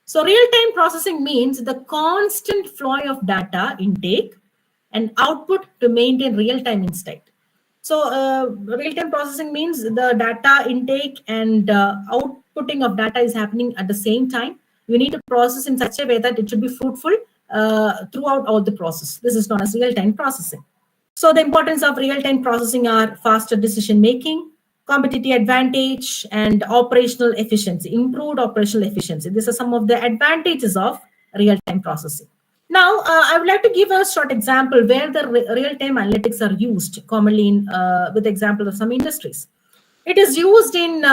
So real-time processing means the constant flow of data intake and output to maintain real-time insight. So real-time processing means the data intake and outputting of data is happening at the same time. You need to process in such a way that it should be fruitful throughout all the process. This is known as real-time processing. So the importance of real-time processing are faster decision-making, competitive advantage, and operational efficiency, improved operational efficiency. These are some of the advantages of real-time processing. Now, I would like to give a short example where the real-time analytics are used commonly in, with example of some industries. It is used in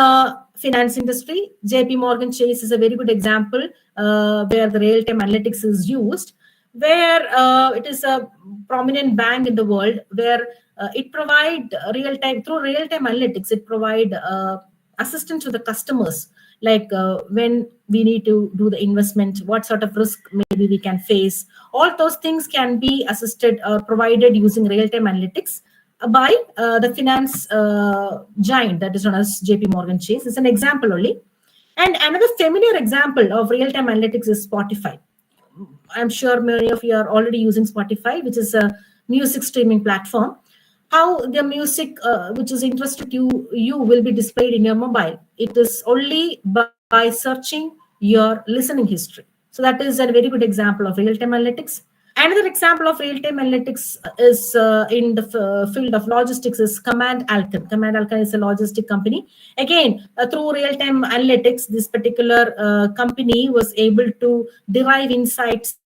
finance industry. JP Morgan Chase is a very good example where the real-time analytics is used, where it is a prominent bank in the world where it provide real-time, through real-time analytics, it provide assistance to the customers, like when we need to do the investment, what sort of risk maybe we can face. All those things can be assisted or provided using real-time analytics by the finance giant that is known as JP Morgan Chase. It's an example only. And another familiar example of real-time analytics is Spotify. I'm sure many of you are already using Spotify, which is a music streaming platform, how the music which is interested you will be displayed in your mobile. It is only by searching your listening history. So that is a very good example of real-time analytics. Another example of real-time analytics is in the field of logistics is Command Alcan. Command Alcan is a logistic company. Again, through real-time analytics, this particular company was able to derive insights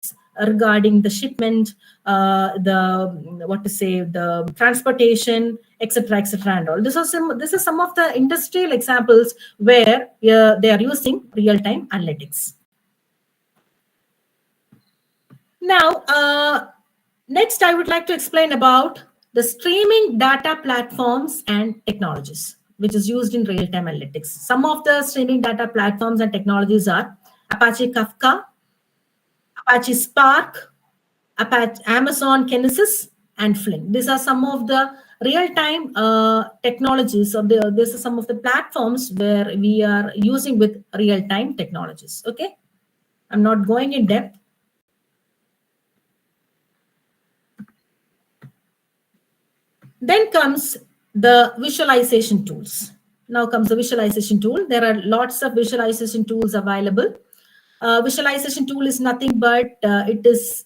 regarding the shipment, the transportation, etc., etc., and all. This is some of the industrial examples where they are using real-time analytics. Now, next, I would like to explain about the streaming data platforms and technologies, which is used in real-time analytics. Some of the streaming data platforms and technologies are Apache Kafka, Apache Spark, Apache Amazon Kinesis, and Flink. These are some of the real-time technologies, or these are some of the platforms where we are using with real-time technologies. Okay, I'm not going in depth. Then comes the visualization tools. Now comes the visualization tool. There are lots of visualization tools available. Visualization tool is nothing but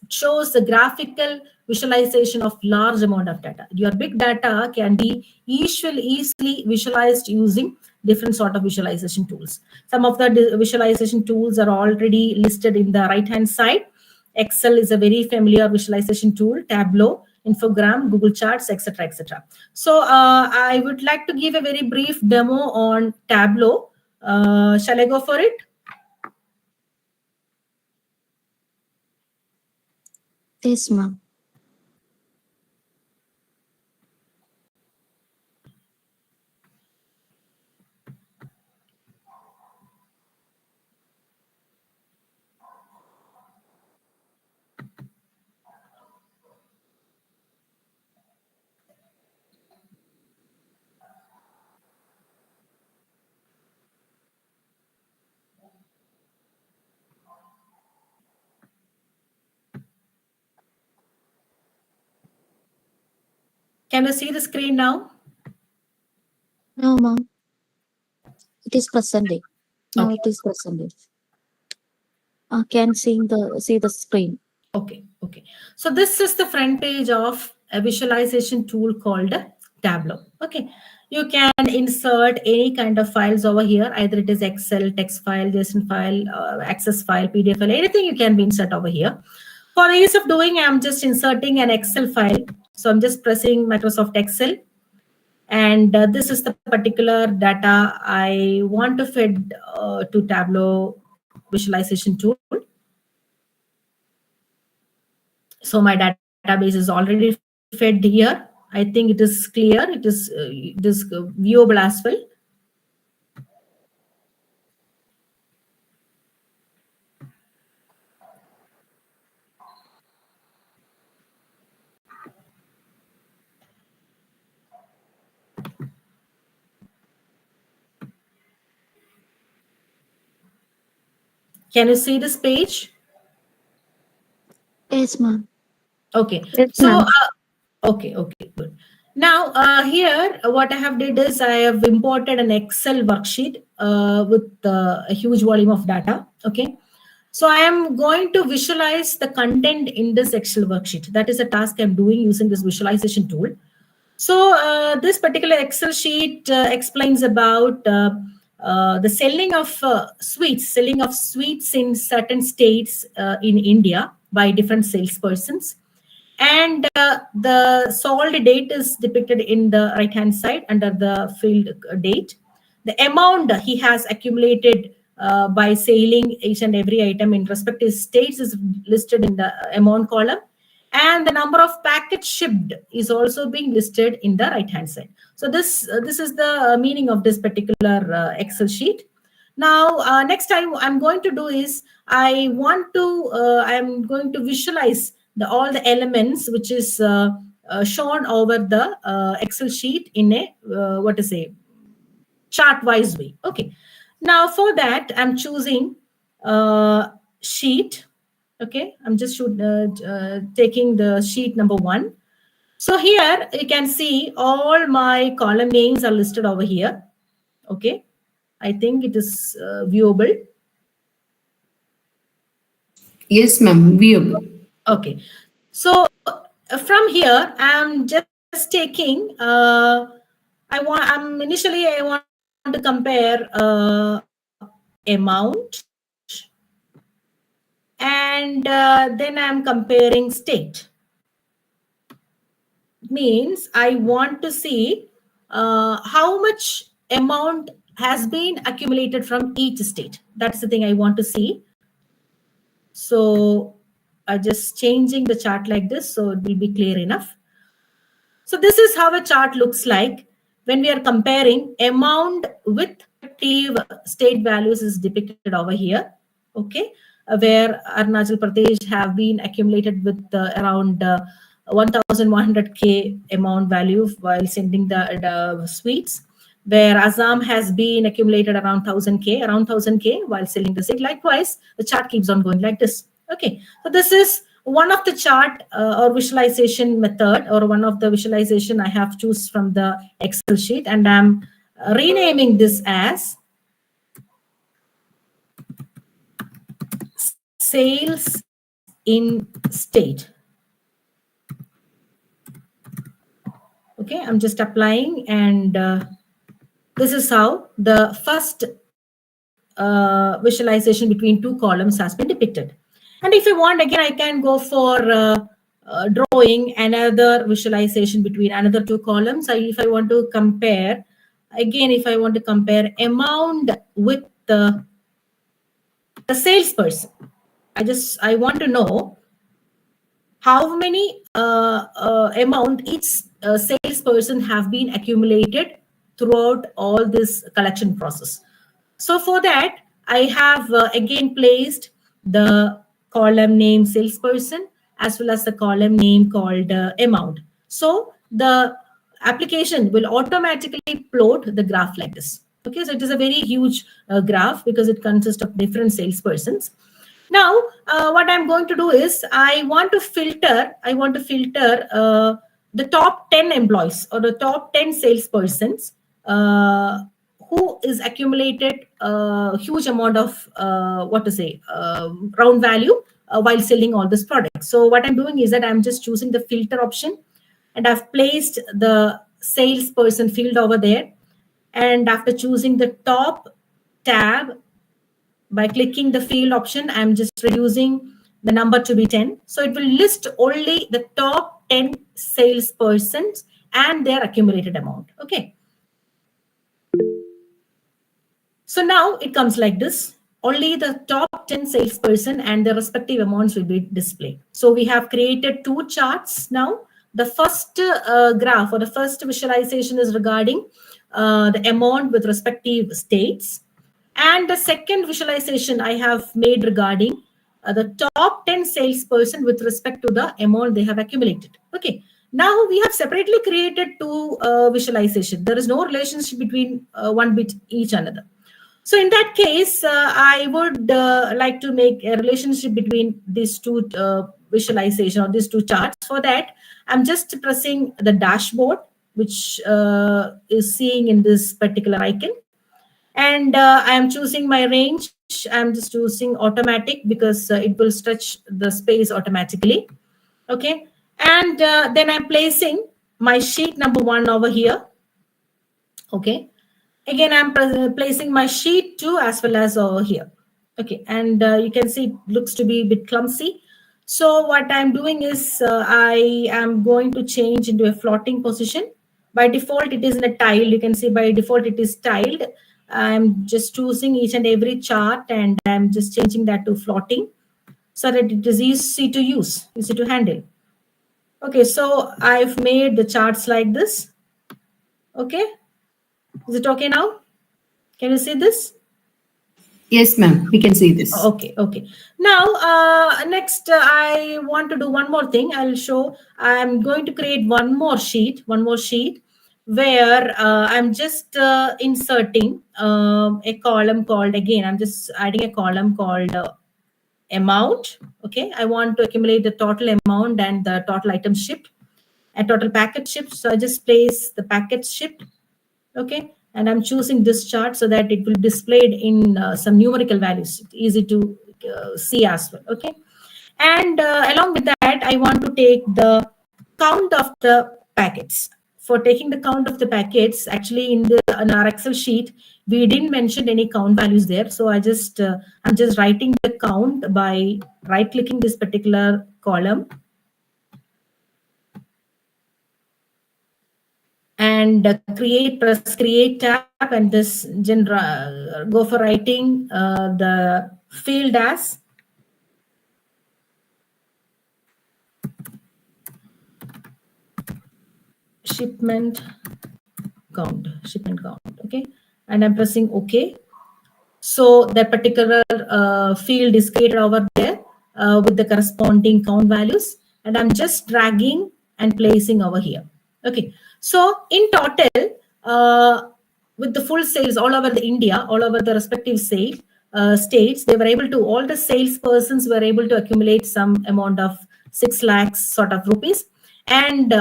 shows the graphical visualization of large amount of data. Your big data can be easily visualized using different sort of visualization tools. Some of the visualization tools are already listed in the right hand side. Excel is a very familiar visualization tool, Tableau, Infogram, Google Charts, etc., etc. So I would like to give a very brief demo on Tableau. Shall I go for it? Yes, ma'am. Can you see the screen now? No, ma'am. It is presenting. Now Okay. it is presenting. I can see the screen. Okay. So this is the front page of a visualization tool called Tableau. Okay. You can insert any kind of files over here. Either it is Excel, text file, JSON file, Access file, PDF file, anything you can be insert over here. For ease of doing, I'm just inserting an Excel file. So I'm just pressing Microsoft Excel. And this is the particular data I want to feed to Tableau visualization tool. So my database is already fed here. I think it is clear. It is viewable as well. Can you see this page? Yes, ma'am. Okay. Yes, So ma'am. okay, good. Now here what I have did is I have imported an Excel worksheet with a huge volume of data. Okay. So I am going to visualize the content in this Excel worksheet. That is a task I'm doing using this visualization tool. So this particular Excel sheet explains about the selling of sweets in certain states in India by different salespersons. And the sold date is depicted in the right hand side under the field date. The amount he has accumulated by selling each and every item in respective states is listed in the amount column, and the number of packets shipped is also being listed in the right hand side. So this is the meaning of this particular Excel sheet. Now next time I'm going to do is I'm going to visualize all the elements which is shown over the Excel sheet in a chart wise way. Okay. Now for that I'm choosing sheet. Okay, I'm just taking the sheet number 1. So here you can see all my column names are listed over here. Okay, I think it is viewable. Yes, ma'am. Viewable. Okay, so from here I'm just taking. I want to compare amount, and then I'm comparing state. Means I want to see how much amount has been accumulated from each state. That's the thing I want to see. So I just changing the chart like this so it will be clear enough. So this is how a chart looks like when we are comparing amount with respective state values is depicted over here. Okay, where Arunachal Pradesh have been accumulated with around 1,100K amount value while sending the sweets, where Assam has been accumulated around 1,000K while selling the seed. Likewise, the chart keeps on going like this. Okay, so this is one of the chart or visualization method, or one of the visualization I have choose from the Excel sheet, and I'm renaming this as sales in state. Okay, I'm just applying, and this is how the first visualization between two columns has been depicted. And if you want, again, I can go for drawing another visualization between another two columns. If I want to compare, again, if I want to compare amount with the salesperson, I want to know how many amount each salesperson have been accumulated throughout all this collection process. So for that, I have again placed the column name salesperson as well as the column name called amount. So the application will automatically plot the graph like this. Okay, so it is a very huge graph because it consists of different salespersons. Now, what I'm going to do is I want to filter the top 10 employees or the top 10 salespersons who is accumulated a huge amount of round value while selling all this product. So what I'm doing is that I'm just choosing the filter option, and I've placed the salesperson field over there. And after choosing the top tab, by clicking the field option, I'm just reducing the number to be 10. So it will list only the top 10 salespersons and their accumulated amount. Okay. So now it comes like this. Only the top 10 salesperson and their respective amounts will be displayed. So we have created two charts now. The first graph or the first visualization is regarding the amount with respective states. And the second visualization I have made regarding the top 10 salesperson with respect to the amount they have accumulated. Okay. Now we have separately created two visualization. There is no relationship between one with each another. So in that case, I would like to make a relationship between these two visualization or these two charts. For that, I'm just pressing the dashboard, which is seeing in this particular icon. And I'm choosing my range. I'm just choosing automatic because it will stretch the space automatically. Okay. And then I'm placing my sheet number 1 over here. Okay. Again, I'm placing my sheet 2 as well as over here. Okay. And you can see it looks to be a bit clumsy. So what I'm doing is I am going to change into a floating position. By default, it is in a tile. You can see by default, it is tiled. I'm just choosing each and every chart and I'm just changing that to floating so that it is easy to use, easy to handle. Okay, so I've made the charts like this. Okay, is it okay now? Can you see this? Yes, ma'am. We can see this. Okay. Now, next, I want to do one more thing. I'll show. I'm going to create one more sheet where I'm just inserting a column called, again, I'm just adding a column called amount. Okay, I want to accumulate the total amount and the total items shipped. and total packet shipped. So I just place the packets shipped. Okay, and I'm choosing this chart so that it will display in some numerical values, easy to see as well. Okay, and along with that, I want to take the count of the packets. For taking the count of the packets, actually in our Excel sheet, we didn't mention any count values there. So I'm just writing the count by right clicking this particular column and press create tab, and this go for writing the field as shipment count. Okay, and I'm pressing OK. So that particular field is created over there with the corresponding count values, and I'm just dragging and placing over here. Okay, so in total, with the full sales all over the India, all over the respective states, they were able to, all the salespersons were able to accumulate some amount of 6 lakhs sort of rupees, and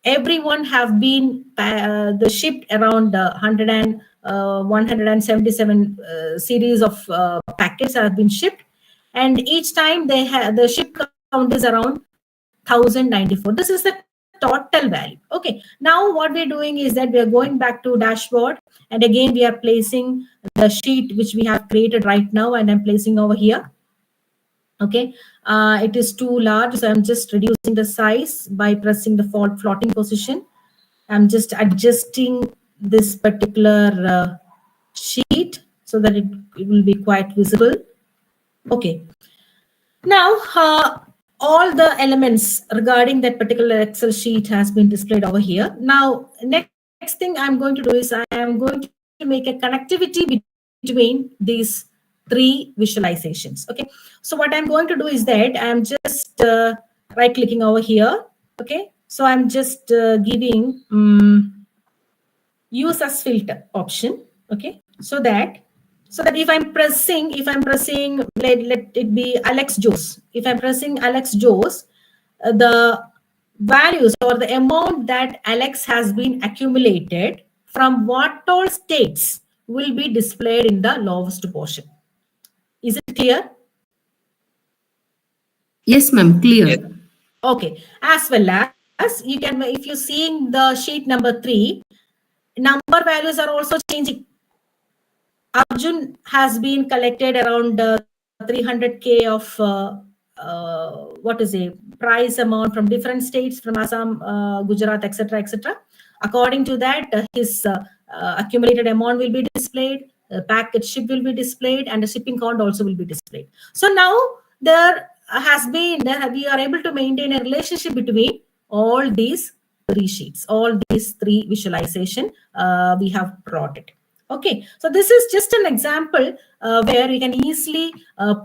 everyone have been the shipped around 177 series of packets have been shipped, and each time they have the ship count is around 1094. This is the total value. Okay, now what we're doing is that we are going back to dashboard, and again we are placing the sheet which we have created right now, and I'm placing over here. Okay, it is too large, so I'm just reducing the size by pressing the floating position. I'm just adjusting this particular sheet so that it will be quite visible. Okay, now all the elements regarding that particular Excel sheet has been displayed over here. Now next thing I'm going to do is I am going to make a connectivity between these 3 visualizations. Okay, so what I'm going to do is that I'm just right clicking over here. Okay, so I'm just giving use as filter option. Okay, so that if I'm pressing let it be Alex Joes. If I'm pressing Alex Joes, the values or the amount that Alex has been accumulated from what all states will be displayed in the lowest portion. Is it clear? Yes, ma'am, clear. Yes. Okay, as well as you can, if you're seeing the sheet number 3, number values are also changing. Arjun has been collected around 300K of what is a prize amount from different states, from Assam, Gujarat, etc., etc. According to that, his accumulated amount will be displayed, package ship will be displayed, and the shipping count also will be displayed. So now we are able to maintain a relationship between all these 3 sheets, all these 3 visualization we have brought it. Okay, so this is just an example where you can easily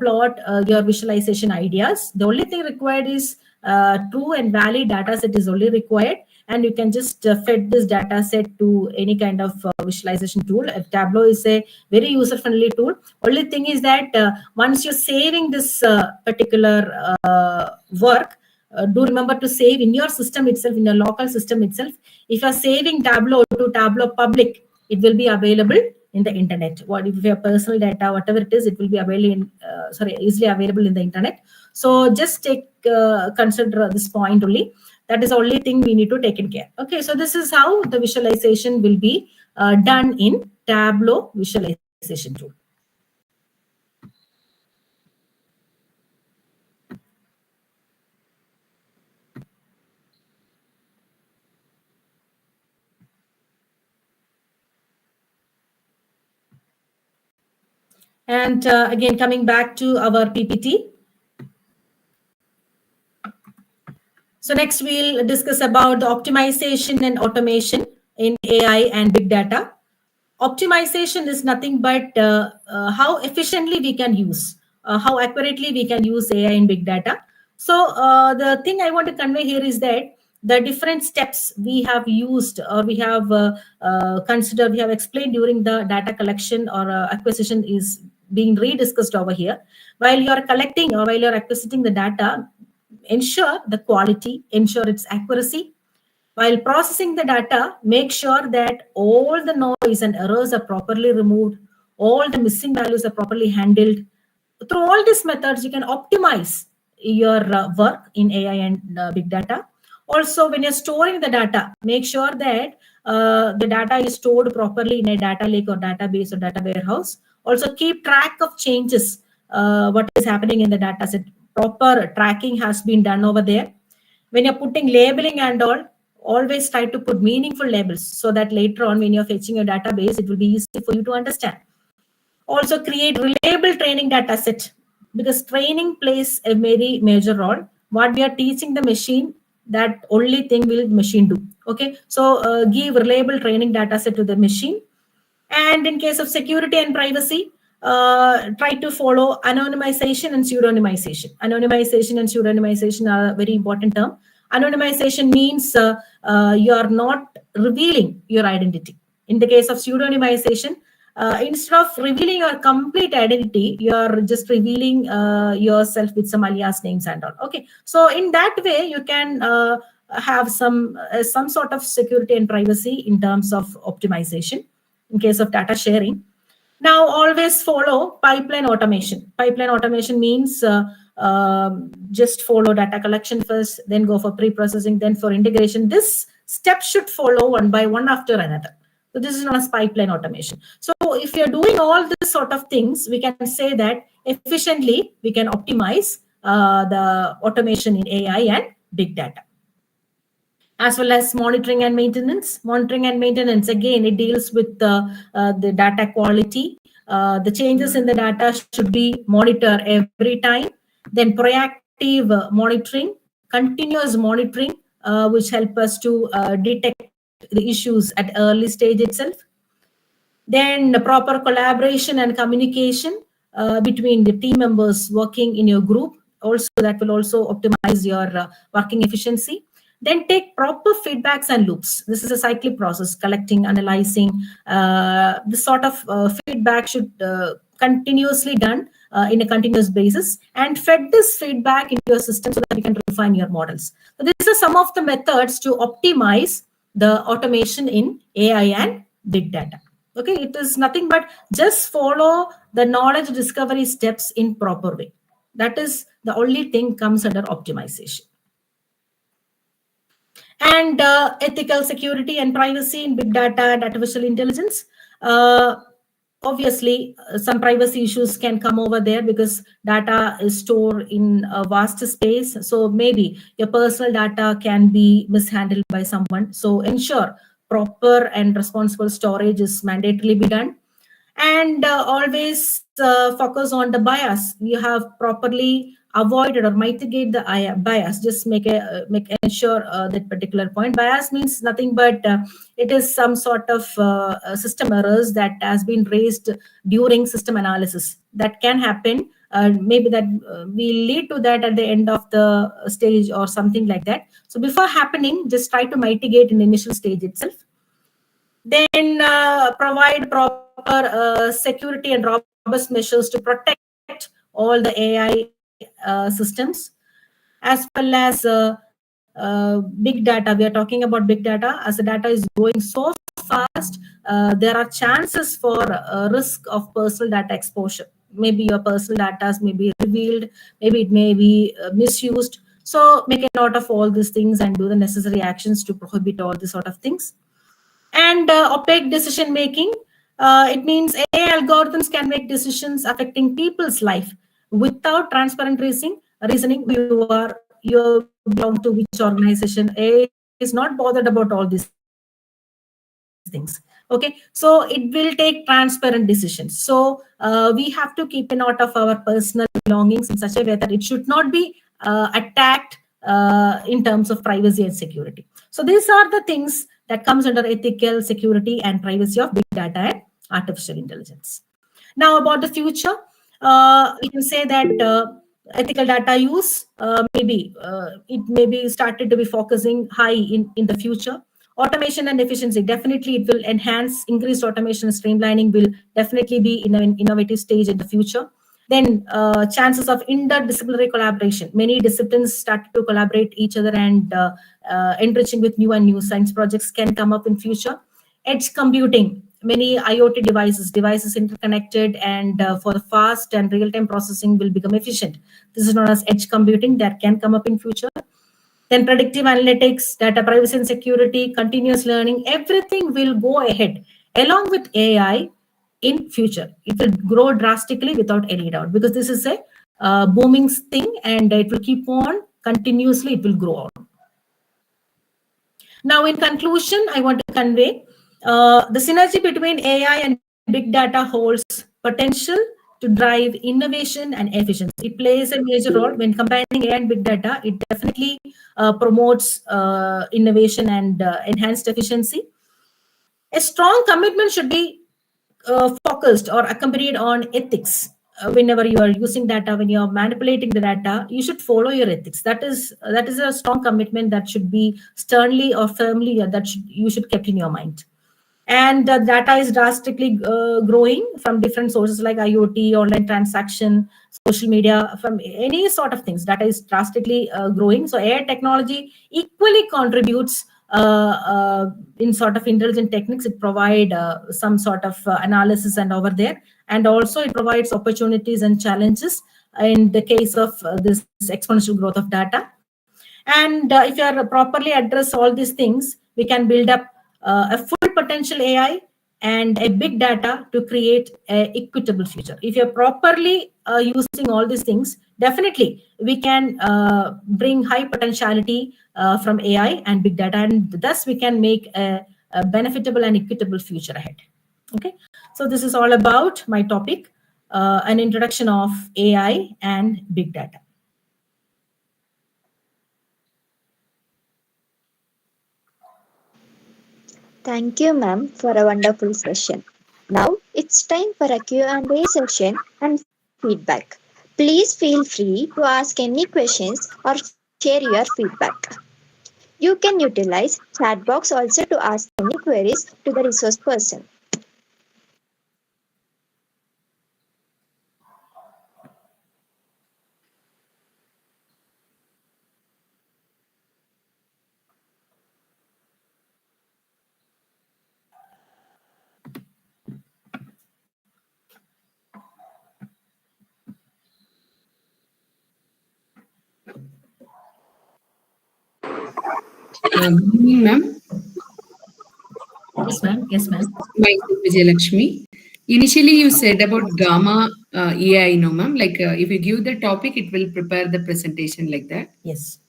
plot your visualization ideas. The only thing required is true and valid data set is only required, and you can just fed this data set to any kind of visualization tool. Tableau is a very user-friendly tool. Only thing is that once you're saving this particular work, do remember to save in your system itself, in your local system itself. If you're saving Tableau to Tableau public, it will be available in the internet. What if your personal data, whatever it is, it will be available in easily available in the internet. So just consider this point only. That is the only thing we need to take in care. Okay, so this is how the visualization will be done in Tableau visualization tool. And again, coming back to our PPT. So next we'll discuss about the optimization and automation in AI and big data. Optimization is nothing but how efficiently we can use, how accurately we can use AI in big data. So the thing I want to convey here is that the different steps we have used or we have considered, we have explained during the data collection or acquisition is being rediscussed over here. While you are collecting or while you're acquiring the data, ensure the quality, ensure its accuracy, While processing the data, make sure that all the noise and errors are properly removed, all the missing values are properly handled. Through all these methods, you can optimize your work in AI and big data. Also, when you're storing the data, make sure that the data is stored properly in a data lake or database or data warehouse. Also, keep track of changes, what is happening in the data set. Proper tracking has been done over there. When you're putting labeling and all, always try to put meaningful labels so that later on when you're fetching your database, it will be easy for you to understand. Also create reliable training data set, because training plays a very major role. What we are teaching the machine, that only thing will machine do. Okay, so give reliable training data set to the machine. And in case of security and privacy, try to follow anonymization and pseudonymization. Anonymization and pseudonymization are a very important term. Anonymization means you are not revealing your identity. In the case of pseudonymization, instead of revealing your complete identity, you are just revealing yourself with some alias names and all. Okay, so in that way, you can have some sort of security and privacy in terms of optimization in case of data sharing. Now, always follow pipeline automation. Pipeline automation means just follow data collection first, then go for pre-processing, then for integration. This step should follow one by one after another. So this is known as pipeline automation. So if you're doing all these sort of things, we can say that efficiently we can optimize the automation in AI and big data. As well as monitoring and maintenance. Monitoring and maintenance, again, it deals with the data quality. The changes in the data should be monitored every time. Then proactive monitoring, continuous monitoring, which help us to detect the issues at early stage itself. Then the proper collaboration and communication between the team members working in your group. Also, that will also optimize your working efficiency. Then take proper feedbacks and loops. This is a cyclic process, collecting, analyzing. This sort of feedback should continuously done in a continuous basis, and fed this feedback into your system so that you can refine your models. So these are some of the methods to optimize the automation in AI and big data. Okay, it is nothing but just follow the knowledge discovery steps in proper way. That is the only thing comes under optimization. And ethical security and privacy in big data and artificial intelligence. Obviously, some privacy issues can come over there because data is stored in a vast space. So maybe your personal data can be mishandled by someone. So ensure proper and responsible storage is mandatorily be done. And always focus on the bias. You have properly avoided or mitigate the bias. Just make ensure that particular point. Bias means nothing but it is some sort of system errors that has been raised during system analysis. That can happen. Maybe that will lead to that at the end of the stage or something like that. So before happening, just try to mitigate in the initial stage itself. Then provide proper security and robust measures to protect all the AI systems, as well as big data. We are talking about big data. As the data is going so fast, there are chances for risk of personal data exposure. Maybe your personal data may be revealed, maybe it may be misused. So make a note of all these things and do the necessary actions to prohibit all these sort of things. And opaque decision making. It means AI algorithms can make decisions affecting people's life without transparent reasoning. You belong to which organization. AI is not bothered about all these things. Okay, so it will take transparent decisions. So we have to keep a note of our personal belongings in such a way that it should not be attacked in terms of privacy and security. So these are the things that comes under ethical, security, and privacy of big data and artificial intelligence. Now about the future, we can say that ethical data use it may be started to be focusing high in the future. Automation and efficiency, definitely it will enhance. Increased automation and streamlining will definitely be in an innovative stage in the future. Then chances of interdisciplinary collaboration. Many disciplines start to collaborate each other and enriching with new science projects can come up in future. Edge computing, many IoT devices interconnected, and for the fast and real-time processing will become efficient. This is known as edge computing that can come up in future. Then predictive analytics, data privacy and security, continuous learning, everything will go ahead along with AI in future. It will grow drastically without any doubt, because this is a booming thing, and it will keep on continuously, it will grow on. Now, in conclusion, I want to convey the synergy between AI and big data holds potential to drive innovation and efficiency. It plays a major role when combining AI and big data. It definitely promotes innovation and enhanced efficiency. A strong commitment should be focused or accompanied on ethics. Whenever you are using data, when you are manipulating the data, you should follow your ethics. That is a strong commitment that should be sternly or firmly you should keep in your mind. And data is drastically growing from different sources like IoT, online transaction, social media, from any sort of things. Data is drastically growing. So AI technology equally contributes in sort of intelligent techniques. It provide some sort of analysis and over there, and also it provides opportunities and challenges in the case of this exponential growth of data. And if you are properly address all these things, we can build up a full potential AI and a big data to create an equitable future. If you're properly using all these things, definitely we can bring high potentiality from AI and big data, and thus we can make a benefitable and equitable future ahead. Okay, so this is all about my topic, an introduction of AI and big data. Thank you, ma'am, for a wonderful session. Now it's time for a Q&A session and feedback. Please feel free to ask any questions or share your feedback. You can utilize chat box also to ask any queries to the resource person. Good evening, ma'am. Yes, ma'am. Yes, ma'am. Myself, Vijayalakshmi. Initially, you said about Gamma AI, no, ma'am. Like, if you give the topic, it will prepare the presentation like that. Yes.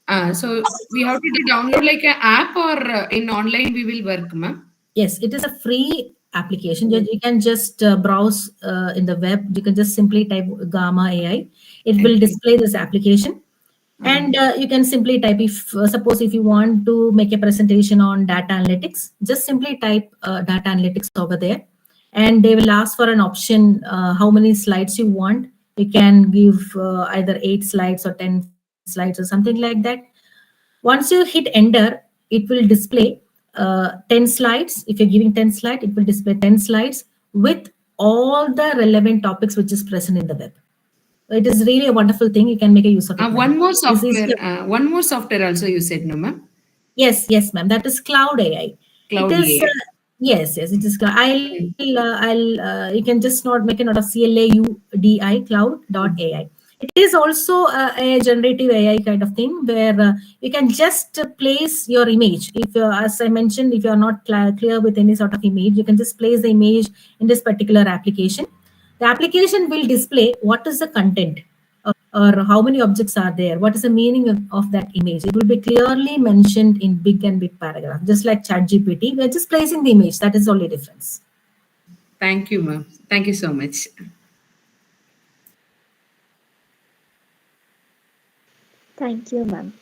So we have to download like an app, or in online we will work, ma'am. Yes, it is a free application. You can just browse in the web. You can just simply type Gamma AI. It will display this application. And you can simply type, if suppose if you want to make a presentation on data analytics, just simply type data analytics over there, and they will ask for an option how many slides you want. You can give either 8 slides or 10 slides or something like that. Once you hit enter, it will display 10 slides. If you're giving 10 slides, it will display 10 slides with all the relevant topics which is present in the web. It is really a wonderful thing. You can make a use of it. One more software. One more software also you said, no, ma'am. Yes, ma'am. That is Cloud AI. Cloud it is, AI. Yes, it is Cloud. You can just make a note of CLAUDI, cloud.ai. It is also a generative AI kind of thing where you can just place your image. If, as I mentioned, if you are not clear with any sort of image, you can just place the image in this particular application. The application will display what is the content, or how many objects are there, what is the meaning of that image. It will be clearly mentioned in big paragraph, just like ChatGPT. We are just placing the image. That is the only difference. Thank you, ma'am. Thank you so much. Thank you, ma'am.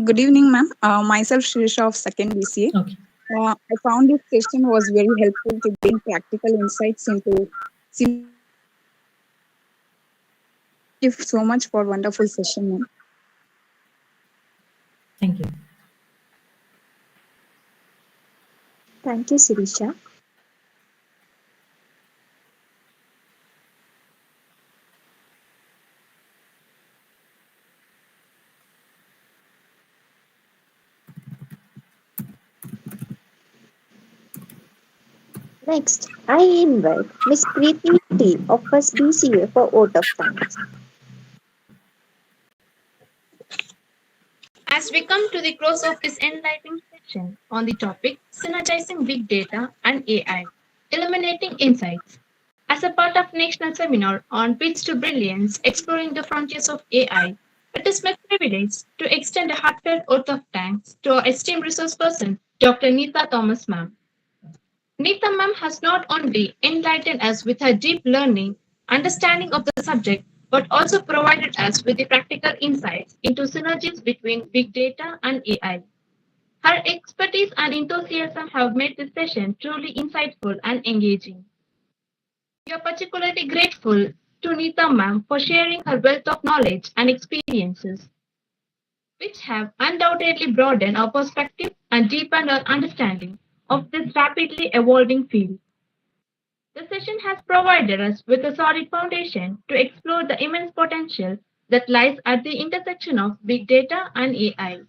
Good evening, ma'am. Myself, Shirisha of second BCA. Okay. I found this session was very helpful to gain practical insights into. Thank you so much for wonderful session, ma'am. Thank you. Thank you, Sirisha. Next, I invite Miss Preeti T of First BCA for vote of thanks. As we come to the close of this enlightening session on the topic synergizing big data and AI, illuminating insights. As a part of national seminar on Pitch to Brilliance, exploring the frontiers of AI, it is my privilege to extend a heartfelt oath of thanks to our esteemed resource person, Dr. Neeta Thomas ma'am. Neeta ma'am has not only enlightened us with her deep learning, understanding of the subject, but also provided us with the practical insights into synergies between big data and AI. Her expertise and enthusiasm have made this session truly insightful and engaging. We are particularly grateful to Neeta ma'am for sharing her wealth of knowledge and experiences, which have undoubtedly broadened our perspective and deepened our understanding of this rapidly evolving field. The session has provided us with a solid foundation to explore the immense potential that lies at the intersection of big data and AI.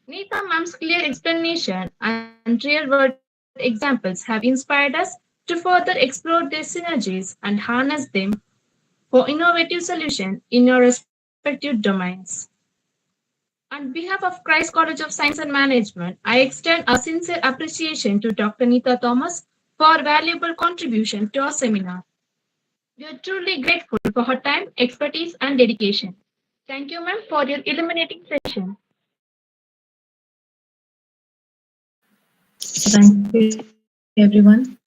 Neeta Ma'am's clear explanation and real-world examples have inspired us to further explore their synergies and harness them for innovative solutions in our respective domains. On behalf of Christ College of Science and Management, I extend our sincere appreciation to Dr. Neeta Thomas for valuable contribution to our seminar. We are truly grateful for her time, expertise, and dedication. Thank you, ma'am, for your illuminating session. So thank you, everyone.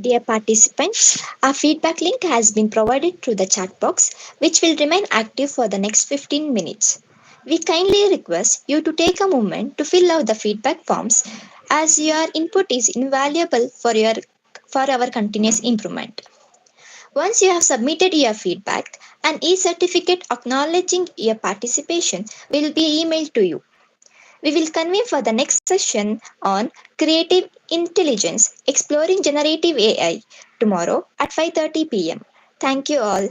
Dear participants, our feedback link has been provided through the chat box, which will remain active for the next 15 minutes. We kindly request you to take a moment to fill out the feedback forms as your input is invaluable for our continuous improvement. Once you have submitted your feedback, an e-certificate acknowledging your participation will be emailed to you. We will convene for the next session on creative intelligence exploring generative AI tomorrow at 5:30 p.m. Thank you all.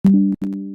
you.